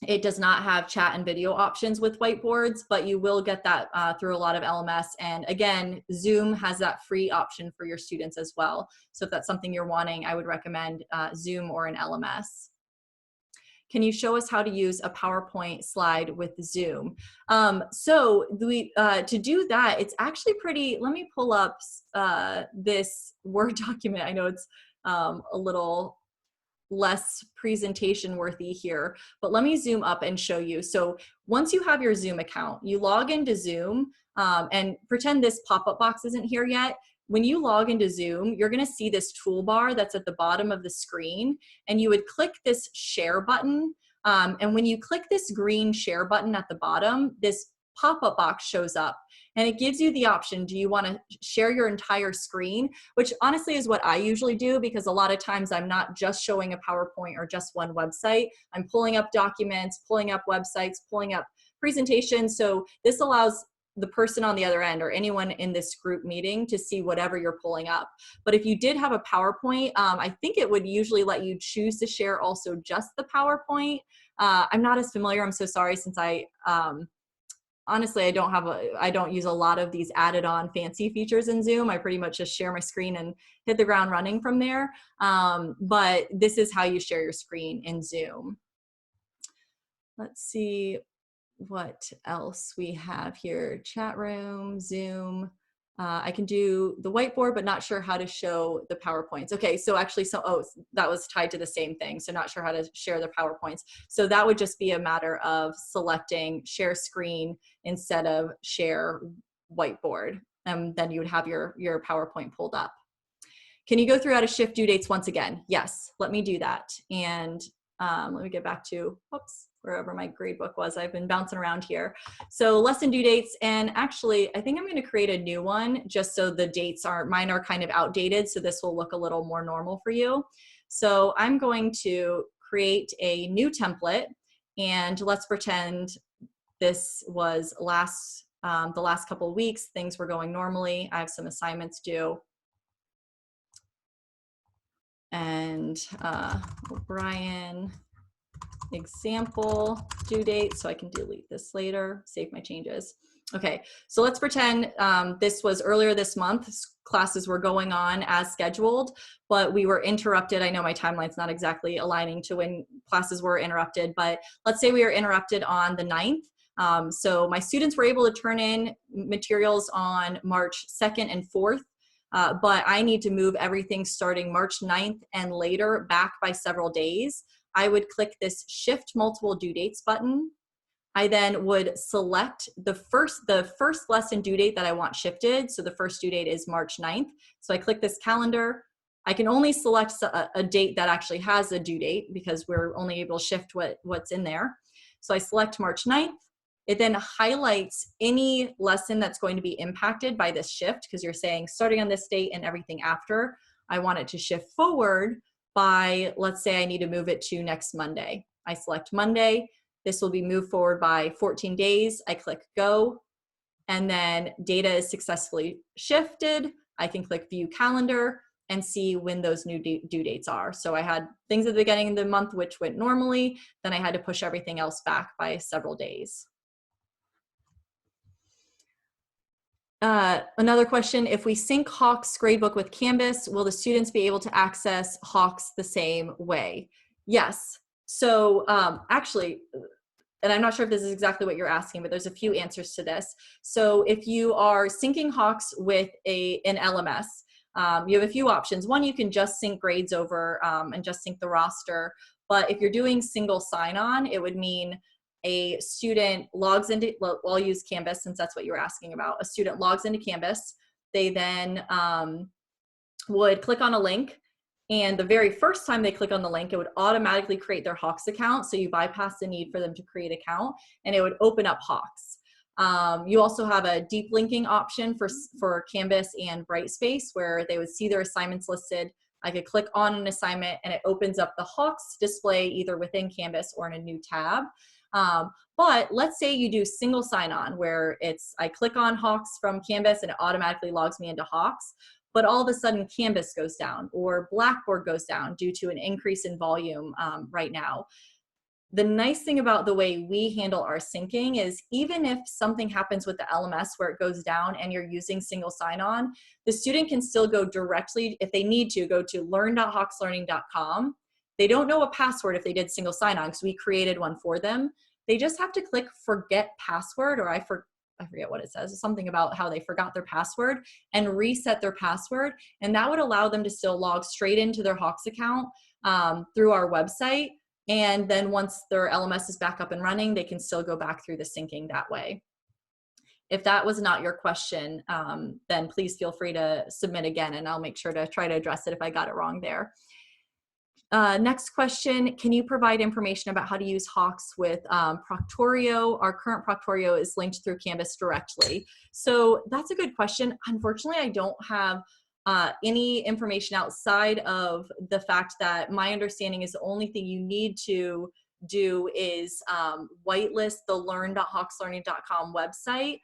it does not have chat and video options with whiteboards, but you will get that through a lot of LMS. And again, Zoom has that free option for your students as well. So if that's something you're wanting, I would recommend Zoom or an LMS. Can you show us how to use a PowerPoint slide with Zoom? To do that, it's actually pretty, let me pull up this Word document. I know it's a little less presentation worthy here, but let me zoom up and show you. So once you have your Zoom account, you log into Zoom and pretend this pop-up box isn't here yet. When you log into Zoom, you're going to see this toolbar that's at the bottom of the screen, and you would click this share button. And when you click this green share button at the bottom, this pop-up box shows up, and it gives you the option, do you want to share your entire screen? Which honestly is what I usually do, because a lot of times I'm not just showing a PowerPoint or just one website. I'm pulling up documents, pulling up websites, pulling up presentations. So this allows the person on the other end or anyone in this group meeting to see whatever you're pulling up. But if you did have a PowerPoint, I think it would usually let you choose to share also just the PowerPoint. I'm not as familiar, I'm so sorry, since honestly, I don't use a lot of these added on fancy features in Zoom. I pretty much just share my screen and hit the ground running from there. But this is how you share your screen in Zoom. Let's see what else we have here. Chat room, Zoom. I can do the whiteboard, but not sure how to show the PowerPoints. Okay, so actually, that was tied to the same thing. So not sure how to share the PowerPoints. So that would just be a matter of selecting share screen instead of share whiteboard. And then you would have your PowerPoint pulled up. Can you go through how to shift due dates once again? Yes, let me do that. And let me get back to, whoops, wherever my gradebook was. I've been bouncing around here. So lesson due dates, and actually I think I'm going to create a new one just so the dates mine are kind of outdated, so this will look a little more normal for you. So I'm going to create a new template, and let's pretend this was the last couple of weeks. Things were going normally. I have some assignments due. And Brian example due date, so I can delete this later, save my changes. Okay, so let's pretend this was earlier this month. Classes were going on as scheduled, but we were interrupted. I know my timeline's not exactly aligning to when classes were interrupted, but let's say we were interrupted on the 9th. So my students were able to turn in materials on March 2nd and 4th. But I need to move everything starting March 9th and later back by several days. I would click this Shift Multiple Due Dates button. I then would select the first lesson due date that I want shifted. So the first due date is March 9th. So I click this calendar. I can only select a date that actually has a due date because we're only able to shift what's in there. So I select March 9th. It then highlights any lesson that's going to be impacted by this shift, because you're saying starting on this date and everything after, I want it to shift forward by, let's say I need to move it to next Monday. I select Monday. This will be moved forward by 14 days. I click go. and then data is successfully shifted, I can click view calendar and see when those new due dates are. So I had things at the beginning of the month which went normally, then I had to push everything else back by several days. Another question, if we sync Hawk's gradebook with Canvas, will the students be able to access Hawk's the same way? Yes. So actually, and I'm not sure if this is exactly what you're asking, but there's a few answers to this. So if you are syncing Hawk's with an LMS, you have a few options. One, you can just sync grades over and just sync the roster. But if you're doing single sign-on, it would mean a student logs into, well, I'll use Canvas since that's what you were asking about. A student logs into Canvas. They then would click on a link. And the very first time they click on the link, it would automatically create their Hawk's account. So you bypass the need for them to create an account, and it would open up Hawk's. You also have a deep linking option for Canvas and Brightspace, where they would see their assignments listed. I could click on an assignment and it opens up the Hawk's display either within Canvas or in a new tab. But let's say you do single sign-on where I click on Hawk's from Canvas and it automatically logs me into Hawk's, but all of a sudden Canvas goes down or Blackboard goes down due to an increase in volume right now. The nice thing about the way we handle our syncing is even if something happens with the LMS where it goes down and you're using single sign-on, the student can still go directly, if they need to, go to learn.hawkslearning.com. They don't know a password if they did single sign-on because we created one for them. They just have to click forget password, or I forget what it says, something about how they forgot their password, and reset their password. And that would allow them to still log straight into their Hawk's account through our website. And then once their LMS is back up and running, they can still go back through the syncing that way. If that was not your question, then please feel free to submit again, and I'll make sure to try to address it if I got it wrong there. Next question, can you provide information about how to use Hawk's with Proctorio? Our current Proctorio is linked through Canvas directly. So that's a good question. Unfortunately, I don't have any information outside of the fact that my understanding is the only thing you need to do is whitelist the learn.hawkslearning.com website.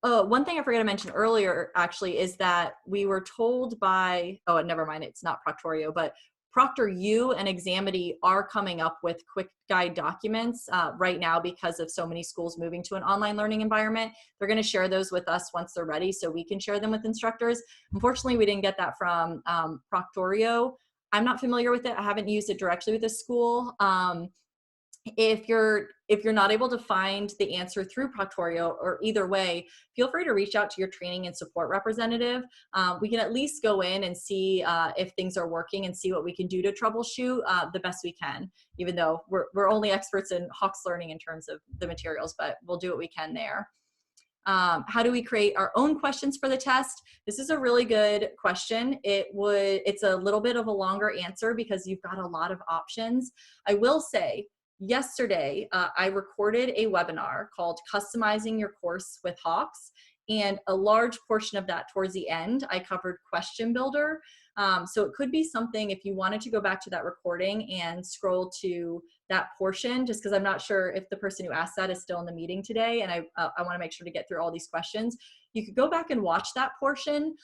Oh, one thing I forgot to mention earlier actually is that we were told by, oh, never mind, it's not Proctorio, but ProctorU and Examity are coming up with quick guide documents right now because of so many schools moving to an online learning environment. They're going to share those with us once they're ready so we can share them with instructors. Unfortunately, we didn't get that from Proctorio. I'm not familiar with it. I haven't used it directly with a school. If you're not able to find the answer through Proctorio, or either way, feel free to reach out to your training and support representative. We can at least go in and see if things are working and see what we can do to troubleshoot the best we can, even though we're only experts in Hawk's Learning in terms of the materials, but we'll do what we can there. How do we create our own questions for the test? This is a really good question. It's a little bit of a longer answer because you've got a lot of options. I will say, yesterday, I recorded a webinar called Customizing Your Course with Hawk's, and a large portion of that towards the end, I covered Question Builder. So it could be something if you wanted to go back to that recording and scroll to that portion, just because I'm not sure if the person who asked that is still in the meeting today, and I want to make sure to get through all these questions. You could go back and watch that portion.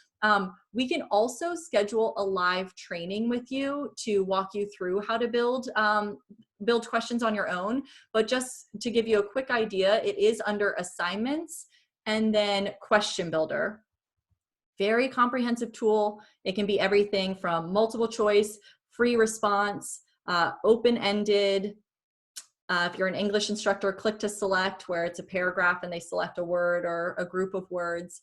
We can also schedule a live training with you to walk you through how to build questions on your own. But just to give you a quick idea, it is under assignments and then Question Builder. Very comprehensive tool. It can be everything from multiple choice, free response, open-ended. If you're an English instructor, click to select, where it's a paragraph and they select a word or a group of words.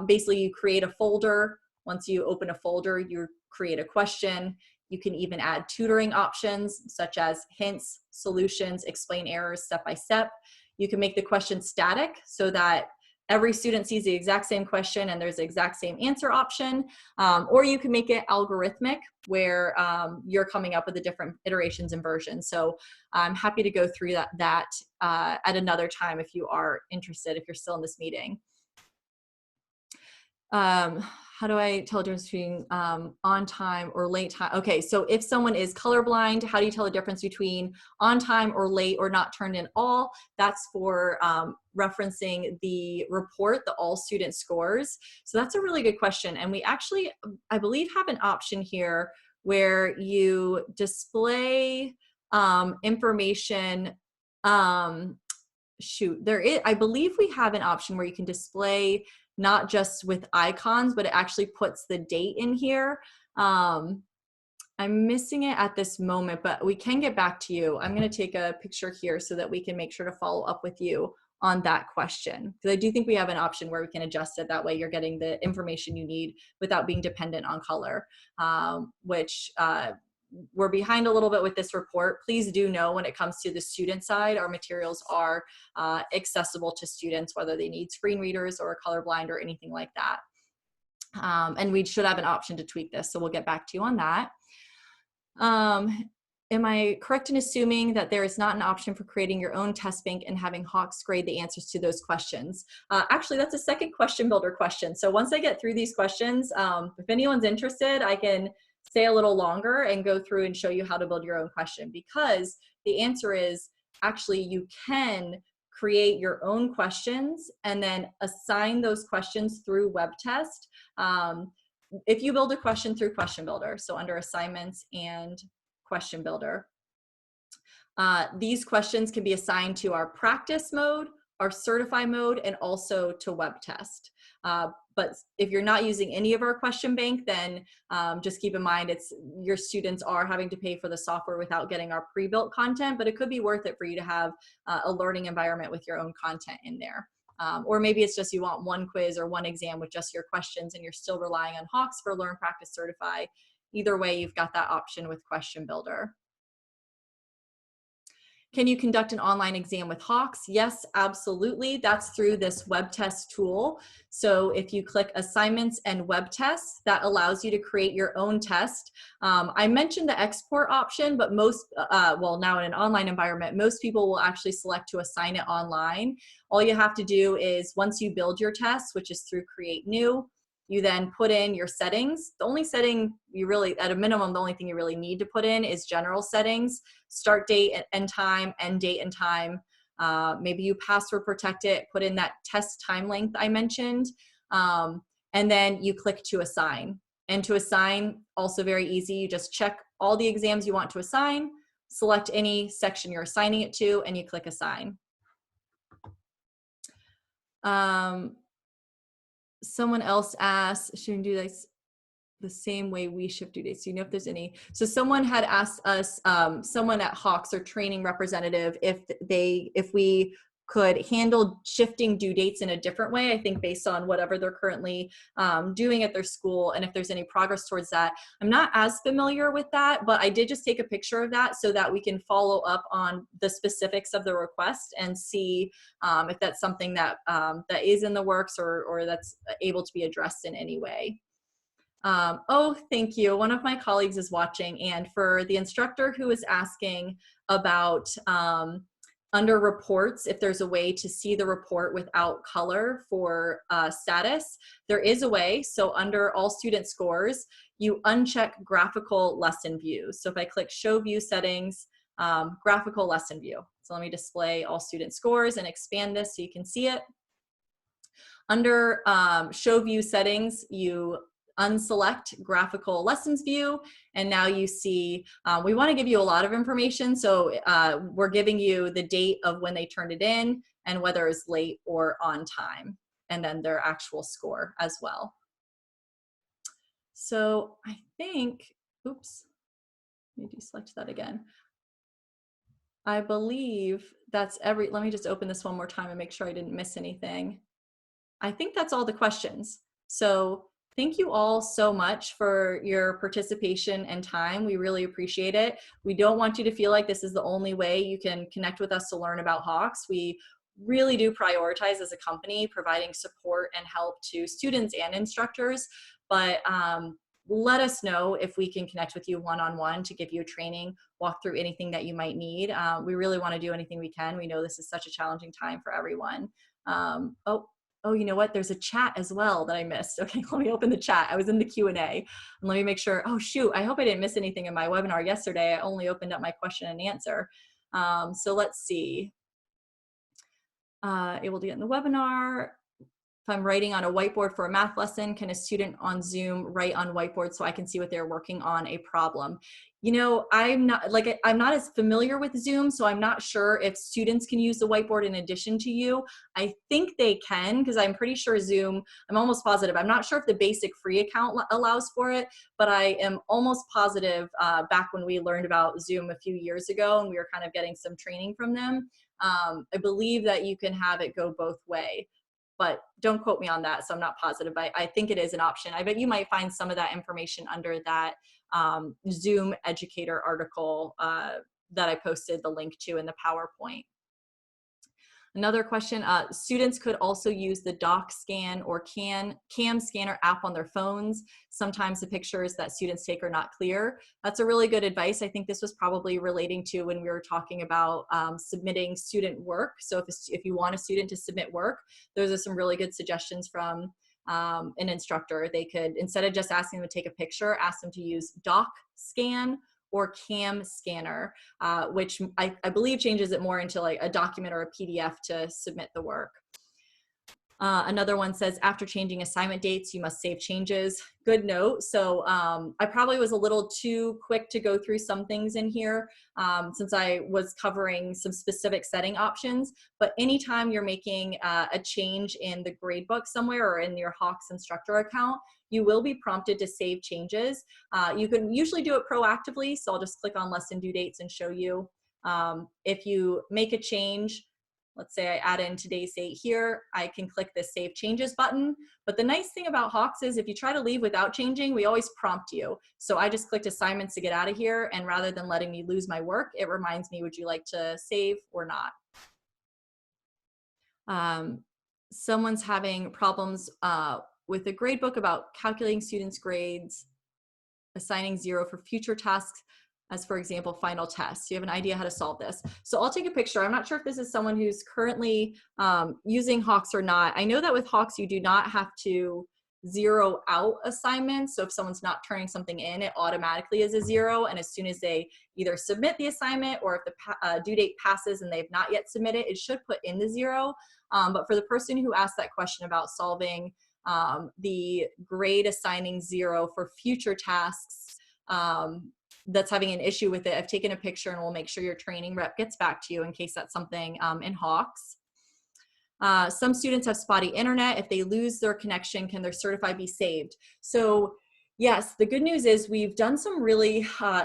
Basically, you create a folder. Once you open a folder, you create a question. You can even add tutoring options such as hints, solutions, explain errors step by step. You can make the question static so that every student sees the exact same question and there's the exact same answer option. Or you can make it algorithmic where you're coming up with the different iterations and versions. So I'm happy to go through that at another time if you are interested, if you're still in this meeting. How do I tell the difference between on time or late time? Okay, so if someone is colorblind, how do you tell the difference between on time or late or not turned in all? That's for referencing the report, the all student scores. So that's a really good question. And we actually, I believe, have an option here where you display information. There is, I believe we have an option where you can display not just with icons, but it actually puts the date in here. I'm missing it at this moment, but we can get back to you. I'm going to take a picture here so that we can make sure to follow up with you on that question. Because I do think we have an option where we can adjust it. That way you're getting the information you need without being dependent on color, which we're behind a little bit with this report. Please do know when it comes to the student side, our materials are accessible to students, whether they need screen readers or colorblind or anything like that. And we should have an option to tweak this, so we'll get back to you on that. Am I correct in assuming that there is not an option for creating your own test bank and having Hawks grade the answers to those questions? Actually, that's a second question builder question. So once I get through these questions, if anyone's interested, I can stay a little longer and go through and show you how to build your own question, because the answer is actually you can create your own questions and then assign those questions through web test. If you build a question through Question Builder, so under Assignments and Question Builder, these questions can be assigned to our practice mode, our certify mode, and also to web test. But if you're not using any of our question bank, then just keep in mind your students are having to pay for the software without getting our pre-built content, but it could be worth it for you to have a learning environment with your own content in there. Or maybe it's just you want one quiz or one exam with just your questions and you're still relying on Hawks for Learn, Practice, Certify. Either way, you've got that option with Question Builder. Can you conduct an online exam with Hawks? Yes, absolutely. That's through this web test tool. So if you click Assignments and Web Tests, that allows you to create your own test. I mentioned the export option, but most, well, now in an online environment, most people will actually select to assign it online. All you have to do is once you build your test, which is through Create New, you then put in your settings. The only setting you really, at a minimum, the only thing you really need to put in is general settings, start date and time, end date and time. Maybe you password protect it, put in that test time length I mentioned, and then you click to assign. And to assign, also very easy. You just check all the exams you want to assign, select any section you're assigning it to, and you click assign. Someone else asked, should we do this the same way we shift due dates? Do you know if there's any? So someone had asked us, someone at Hawks or training representative, if we could handle shifting due dates in a different way, I think based on whatever they're currently doing at their school, and if there's any progress towards that. I'm not as familiar with that, but I did just take a picture of that so that we can follow up on the specifics of the request and see if that's something that that is in the works or that's able to be addressed in any way. Oh, thank you. One of my colleagues is watching, and for the instructor who is asking about under reports, if there's a way to see the report without color for status, there is a way. So under all student scores, you uncheck graphical lesson views. So if I click show view settings, graphical lesson view. So let me display all student scores and expand this so you can see it. Under show view settings, you unselect graphical lessons view, and now you see we want to give you a lot of information, so we're giving you the date of when they turned it in and whether it's late or on time, and then their actual score as well. So I think, oops, let me deselect that again. I believe that's let me just open this one more time and make sure I didn't miss anything. I think that's all the questions. So thank you all so much for your participation and time. We really appreciate it. We don't want you to feel like this is the only way you can connect with us to learn about Hawks. We really do prioritize as a company providing support and help to students and instructors, but let us know if we can connect with you one-on-one to give you a training, walk through anything that you might need. We really want to do anything we can. We know this is such a challenging time for everyone. Oh, oh, you know what? There's a chat as well that I missed. Okay, let me open the chat. I was in the Q&A, and let me make sure. Oh, shoot. I hope I didn't miss anything in my webinar yesterday. I only opened up my question and answer. So let's see. Able to get in the webinar. If I'm writing on a whiteboard for a math lesson, can a student on Zoom write on whiteboard so I can see what they're working on a problem? You know, I'm not as familiar with Zoom, so I'm not sure if students can use the whiteboard in addition to you. I think they can, because I'm pretty sure Zoom, I'm almost positive. I'm not sure if the basic free account allows for it, but I am almost positive back when we learned about Zoom a few years ago and we were kind of getting some training from them, I believe that you can have it go both way. But don't quote me on that, so I'm not positive. But I think it is an option. I bet you might find some of that information under that Zoom educator article that I posted the link to in the PowerPoint. Another question, students could also use the doc scan or cam scanner app on their phones. Sometimes the pictures that students take are not clear. That's a really good advice. I think this was probably relating to when we were talking about submitting student work. So if you want a student to submit work, those are some really good suggestions from an instructor. They could, instead of just asking them to take a picture, ask them to use doc scan or cam scanner, which I believe changes it more into like a document or a PDF to submit the work. Another one says, after changing assignment dates, you must save changes. Good note. So I probably was a little too quick to go through some things in here since I was covering some specific setting options. But anytime you're making a change in the gradebook somewhere or in your Hawks Instructor account, you will be prompted to save changes. You can usually do it proactively. So I'll just click on lesson due dates and show you. If you make a change, let's say I add in today's date here, I can click the Save Changes button. But the nice thing about Hawks is if you try to leave without changing, we always prompt you. So I just clicked Assignments to get out of here, and rather than letting me lose my work, it reminds me, would you like to save or not? Someone's having problems with a gradebook about calculating students' grades, assigning 0 for future tasks, as for example, final tests. You have an idea how to solve this. So I'll take a picture. I'm not sure if this is someone who's currently using Hawks or not. I know that with Hawks, you do not have to zero out assignments. So if someone's not turning something in, it automatically is a 0. And as soon as they either submit the assignment or if the due date passes and they've not yet submitted, it should put in the 0. But for the person who asked that question about solving the grade assigning 0 for future tasks, that's having an issue with it, I've taken a picture and we'll make sure your training rep gets back to you in case that's something in Hawks. Some students have spotty internet. If they lose their connection, can their Certify be saved? So yes, the good news is we've done some really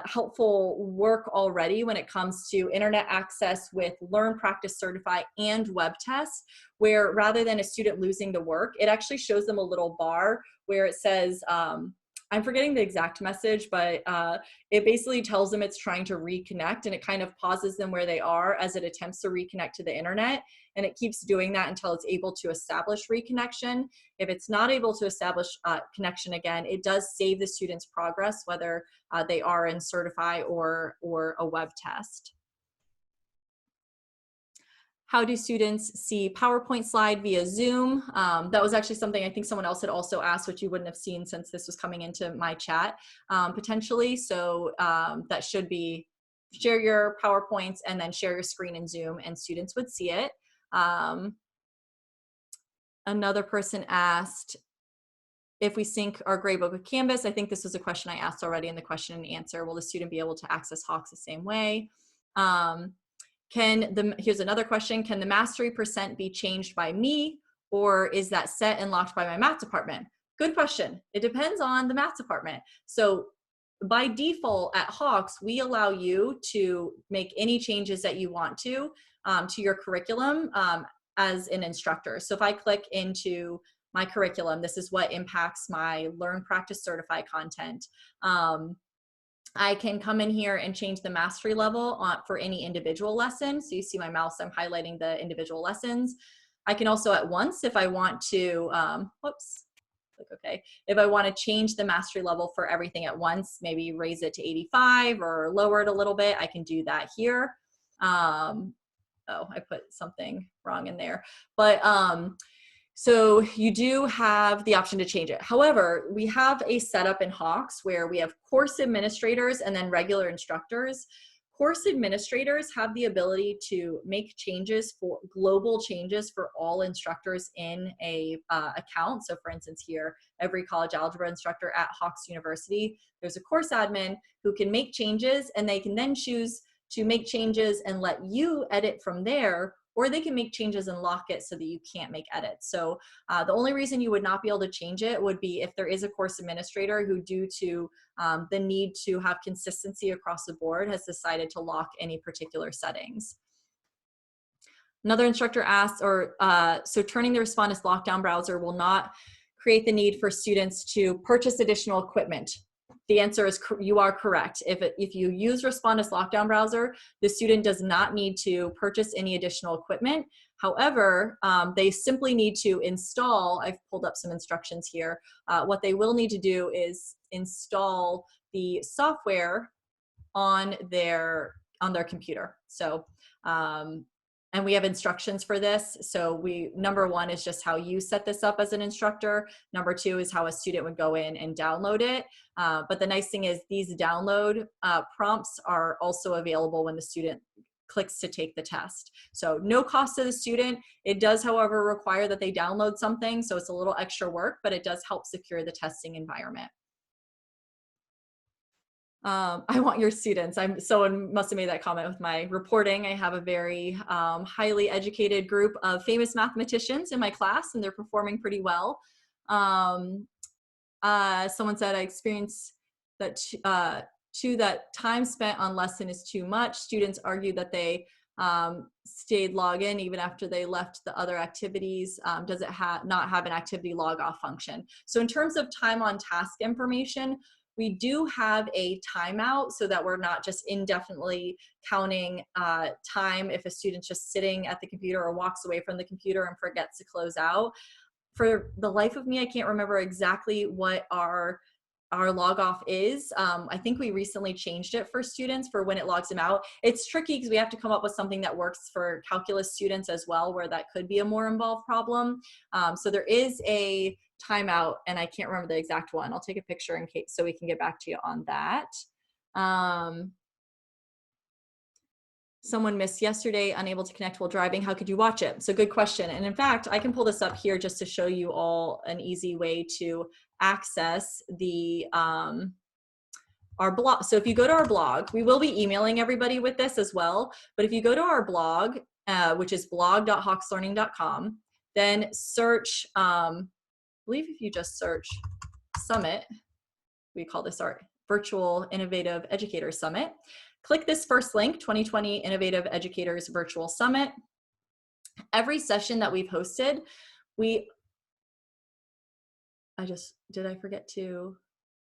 helpful work already when it comes to internet access with Learn, Practice, Certify, and web test, where rather than a student losing the work, it actually shows them a little bar where it says, I'm forgetting the exact message, but it basically tells them it's trying to reconnect, and it kind of pauses them where they are as it attempts to reconnect to the internet. And it keeps doing that until it's able to establish reconnection. If it's not able to establish connection again, it does save the student's progress, whether they are in Certify or a web test. How do students see PowerPoint slide via Zoom? That was actually something I think someone else had also asked, which you wouldn't have seen since this was coming into my chat potentially. So that should be share your PowerPoints and then share your screen in Zoom and students would see it. Another person asked if we sync our gradebook with Canvas. I think this was a question I asked already in the question and answer. Will the student be able to access Hawks the same way? Here's another question. Can the mastery % be changed by me, or is that set and locked by my math department? Good question. It depends on the math department. So by default at Hawks, we allow you to make any changes that you want to your curriculum as an instructor. So if I click into my curriculum, this is what impacts my Learn, Practice, Certify content. I can come in here and change the mastery level for any individual lesson. So you see my mouse, I'm highlighting the individual lessons. I can also at once, if I want to, click OK. If I want to change the mastery level for everything at once, maybe raise it to 85 or lower it a little bit, I can do that here. Oh, I put something wrong in there. But So you do have the option to change it. However, we have a setup in Hawks where we have course administrators and then regular instructors. Course administrators have the ability to make changes for global changes for all instructors in a account. So for instance, here, every college algebra instructor at Hawks University, there's a course admin who can make changes, and they can then choose to make changes and let you edit from there, or they can make changes and lock it so that you can't make edits. So the only reason you would not be able to change it would be if there is a course administrator who, due to the need to have consistency across the board, has decided to lock any particular settings. Another instructor asked, so turning the Respondus lockdown browser will not create the need for students to purchase additional equipment. The answer is you are correct. If you use Respondus lockdown browser, the student does not need to purchase any additional equipment. However, they simply need to install, I've pulled up some instructions here. What they will need to do is install the software on their computer. So, and we have instructions for this. So number one is just how you set this up as an instructor. Number two is how a student would go in and download it. But the nice thing is these download prompts are also available when the student clicks to take the test. So no cost to the student. It does, however, require that they download something. So it's a little extra work, but it does help secure the testing environment. I want your students. Someone must have made that comment with my reporting. I have a very highly educated group of famous mathematicians in my class, and they're performing pretty well. Someone said, I experienced that that time spent on lesson is too much. Students argue that they stayed log in even after they left the other activities. Does it not have an activity log off function? So in terms of time on task information, we do have a timeout so that we're not just indefinitely counting time if a student's just sitting at the computer or walks away from the computer and forgets to close out. For the life of me, I can't remember exactly what our log off is. I think we recently changed it for students for when it logs them out. It's tricky because we have to come up with something that works for calculus students as well, where that could be a more involved problem. So there is a timeout, and I can't remember the exact one. I'll take a picture in case so we can get back to you on that. Someone missed yesterday, unable to connect while driving. How could you watch it? So good question. And in fact, I can pull this up here just to show you all an easy way to access the our blog. So if you go to our blog, we will be emailing everybody with this as well. But if you go to our blog, which is blog.hawkslearning.com, then search, I believe if you just search Summit, we call this our Virtual Innovative Educators Summit. Click this first link, 2020 Innovative Educators Virtual Summit. Every session that we've hosted, did I forget to,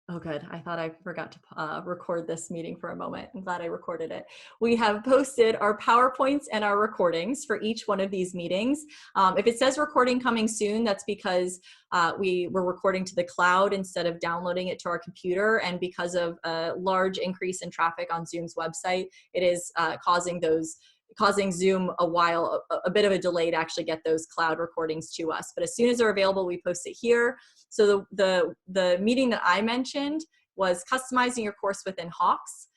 oh good, I thought I forgot to record this meeting for a moment. I'm glad I recorded it. We have posted our PowerPoints and our recordings for each one of these meetings. If it says recording coming soon, that's because we were recording to the cloud instead of downloading it to our computer, and because of a large increase in traffic on Zoom's website, it is causing Zoom a bit of a delay to actually get those cloud recordings to us. But as soon as they're available, we post it here. So the meeting that I mentioned was customizing your course within Hawks.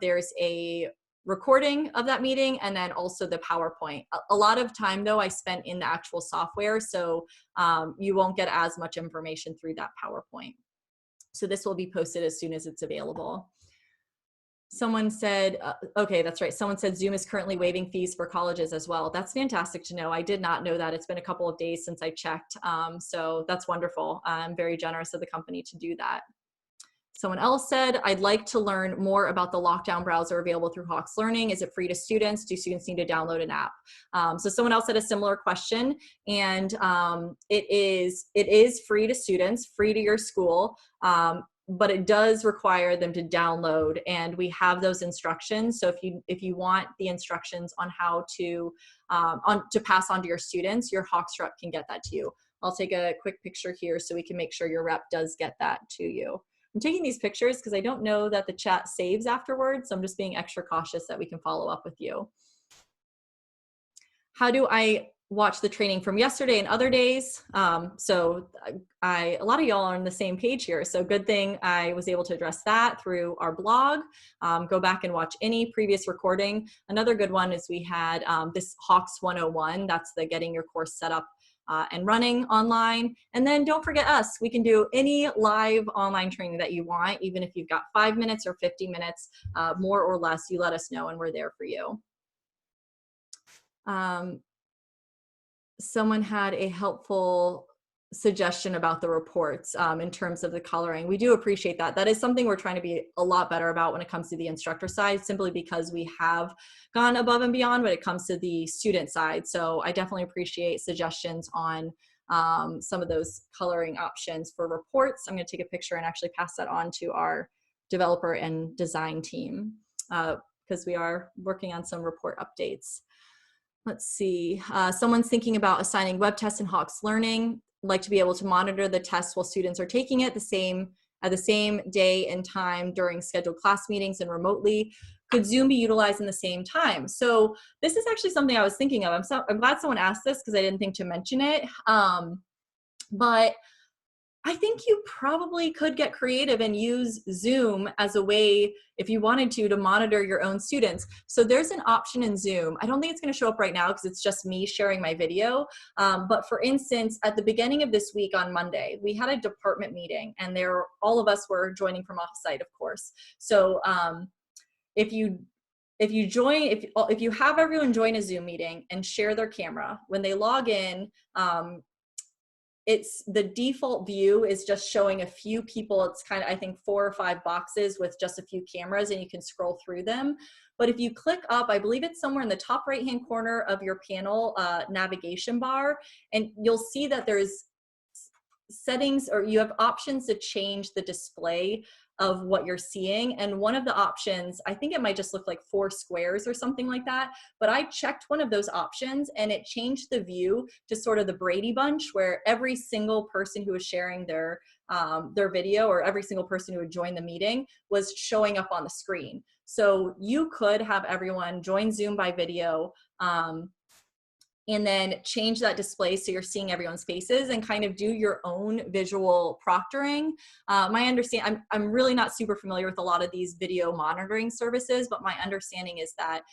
There's a recording of that meeting and then also the PowerPoint. A lot of time though I spent in the actual software, so you won't get as much information through that PowerPoint. So this will be posted as soon as it's available. Someone said, okay, that's right. Someone said Zoom is currently waiving fees for colleges as well. That's fantastic to know. I did not know that. It's been a couple of days since I checked. So that's wonderful. I'm very generous of the company to do that. Someone else said, I'd like to learn more about the lockdown browser available through Hawks Learning. Is it free to students? Do students need to download an app? So someone else had a similar question, and it is free to students, free to your school. But it does require them to download, and we have those instructions. So if you want the instructions on how to pass on to your students, your Hawks rep can get that to you. I'll take a quick picture here so we can make sure your rep does get that to you. I'm taking these pictures because I don't know that the chat saves afterwards, so I'm just being extra cautious that we can follow up with you. How do I watch the training from yesterday and other days. So a lot of y'all are on the same page here. So good thing I was able to address that through our blog. Go back and watch any previous recording. Another good one is we had this Hawks 101. That's the getting your course set up and running online. And then don't forget us. We can do any live online training that you want, even if you've got 5 minutes or 50 minutes, more or less, you let us know and we're there for you. Someone had a helpful suggestion about the reports in terms of the coloring. We do appreciate that. That is something we're trying to be a lot better about when it comes to the instructor side, simply because we have gone above and beyond when it comes to the student side. So I definitely appreciate suggestions on some of those coloring options for reports. I'm going to take a picture and actually pass that on to our developer and design team because we are working on some report updates. Let's see, someone's thinking about assigning web tests in Hawks Learning, like to be able to monitor the tests while students are taking it at the same day and time during scheduled class meetings and remotely. Could Zoom be utilized in the same time? So this is actually something I was thinking of. I'm glad someone asked this because I didn't think to mention it. But I think you probably could get creative and use Zoom as a way, if you wanted to monitor your own students. So there's an option in Zoom. I don't think it's going to show up right now because it's just me sharing my video. But for instance, at the beginning of this week on Monday, we had a department meeting and all of us were joining from offsite, of course. So if you have everyone join a Zoom meeting and share their camera, when they log in, it's the default view is just showing a few people. It's kind of, I think, 4 or 5 boxes with just a few cameras and you can scroll through them. But if you click up, I believe it's somewhere in the top right-hand corner of your panel navigation bar, and you'll see that there's settings, or you have options to change the display of what you're seeing. And one of the options, I think it might just look like 4 squares or something like that, but I checked one of those options and it changed the view to sort of the Brady Bunch, where every single person who was sharing their video, or every single person who would join the meeting, was showing up on the screen. So you could have everyone join Zoom by video, and then change that display so you're seeing everyone's faces and kind of do your own visual proctoring. My understanding, I'm really not super familiar with a lot of these video monitoring services, but my understanding is that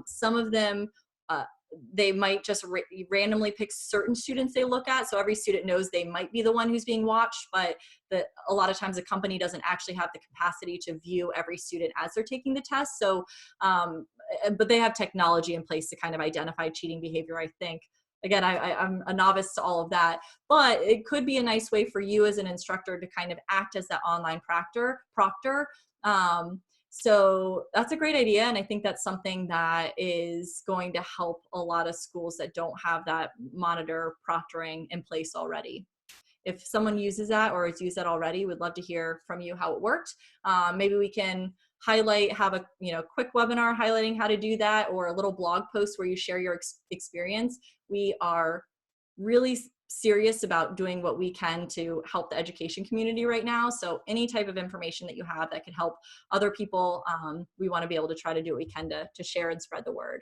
some of them, they might just randomly pick certain students they look at. So every student knows they might be the one who's being watched, but a lot of times the company doesn't actually have the capacity to view every student as they're taking the test. So, but they have technology in place to kind of identify cheating behavior, I think. Again, I'm a novice to all of that, but it could be a nice way for you as an instructor to kind of act as that online proctor. So that's a great idea, and I think that's something that is going to help a lot of schools that don't have that monitor proctoring in place already. If someone uses that or has used that already, we'd love to hear from you how it worked. Maybe we can have a quick webinar highlighting how to do that, or a little blog post where you share your experience. We are really serious about doing what we can to help the education community right now. So any type of information that you have that can help other people, we want to be able to try to do what we can to share and spread the word.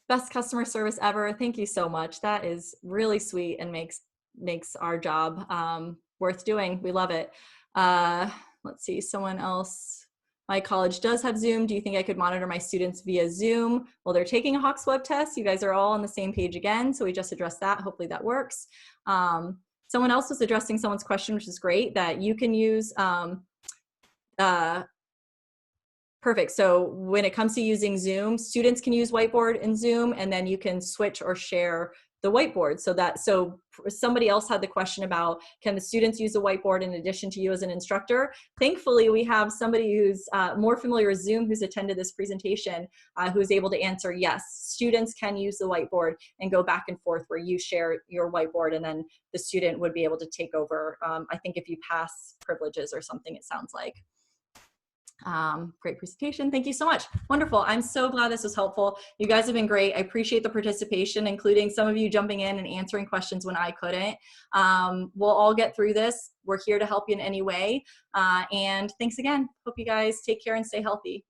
Best customer service ever. Thank you so much. That is really sweet and makes our job worth doing. We love it. Let's see, someone else. My college does have Zoom. Do you think I could monitor my students via Zoom while they're taking a Hawks web test? You guys are all on the same page again, so we just addressed that. Hopefully that works. Someone else was addressing someone's question, which is great, that you can use perfect. So when it comes to using Zoom, students can use Whiteboard in Zoom, and then you can switch or share the whiteboard. So somebody else had the question about, can the students use a whiteboard in addition to you as an instructor? Thankfully, we have somebody who's more familiar with Zoom who's attended this presentation who is able to answer, yes, students can use the whiteboard and go back and forth where you share your whiteboard and then the student would be able to take over, I think if you pass privileges or something, it sounds like. Great presentation. Thank you so much. Wonderful. I'm so glad this was helpful. You guys have been great. I appreciate the participation, including some of you jumping in and answering questions when I couldn't. We'll all get through this. We're here to help you in any way. And thanks again. Hope you guys take care and stay healthy.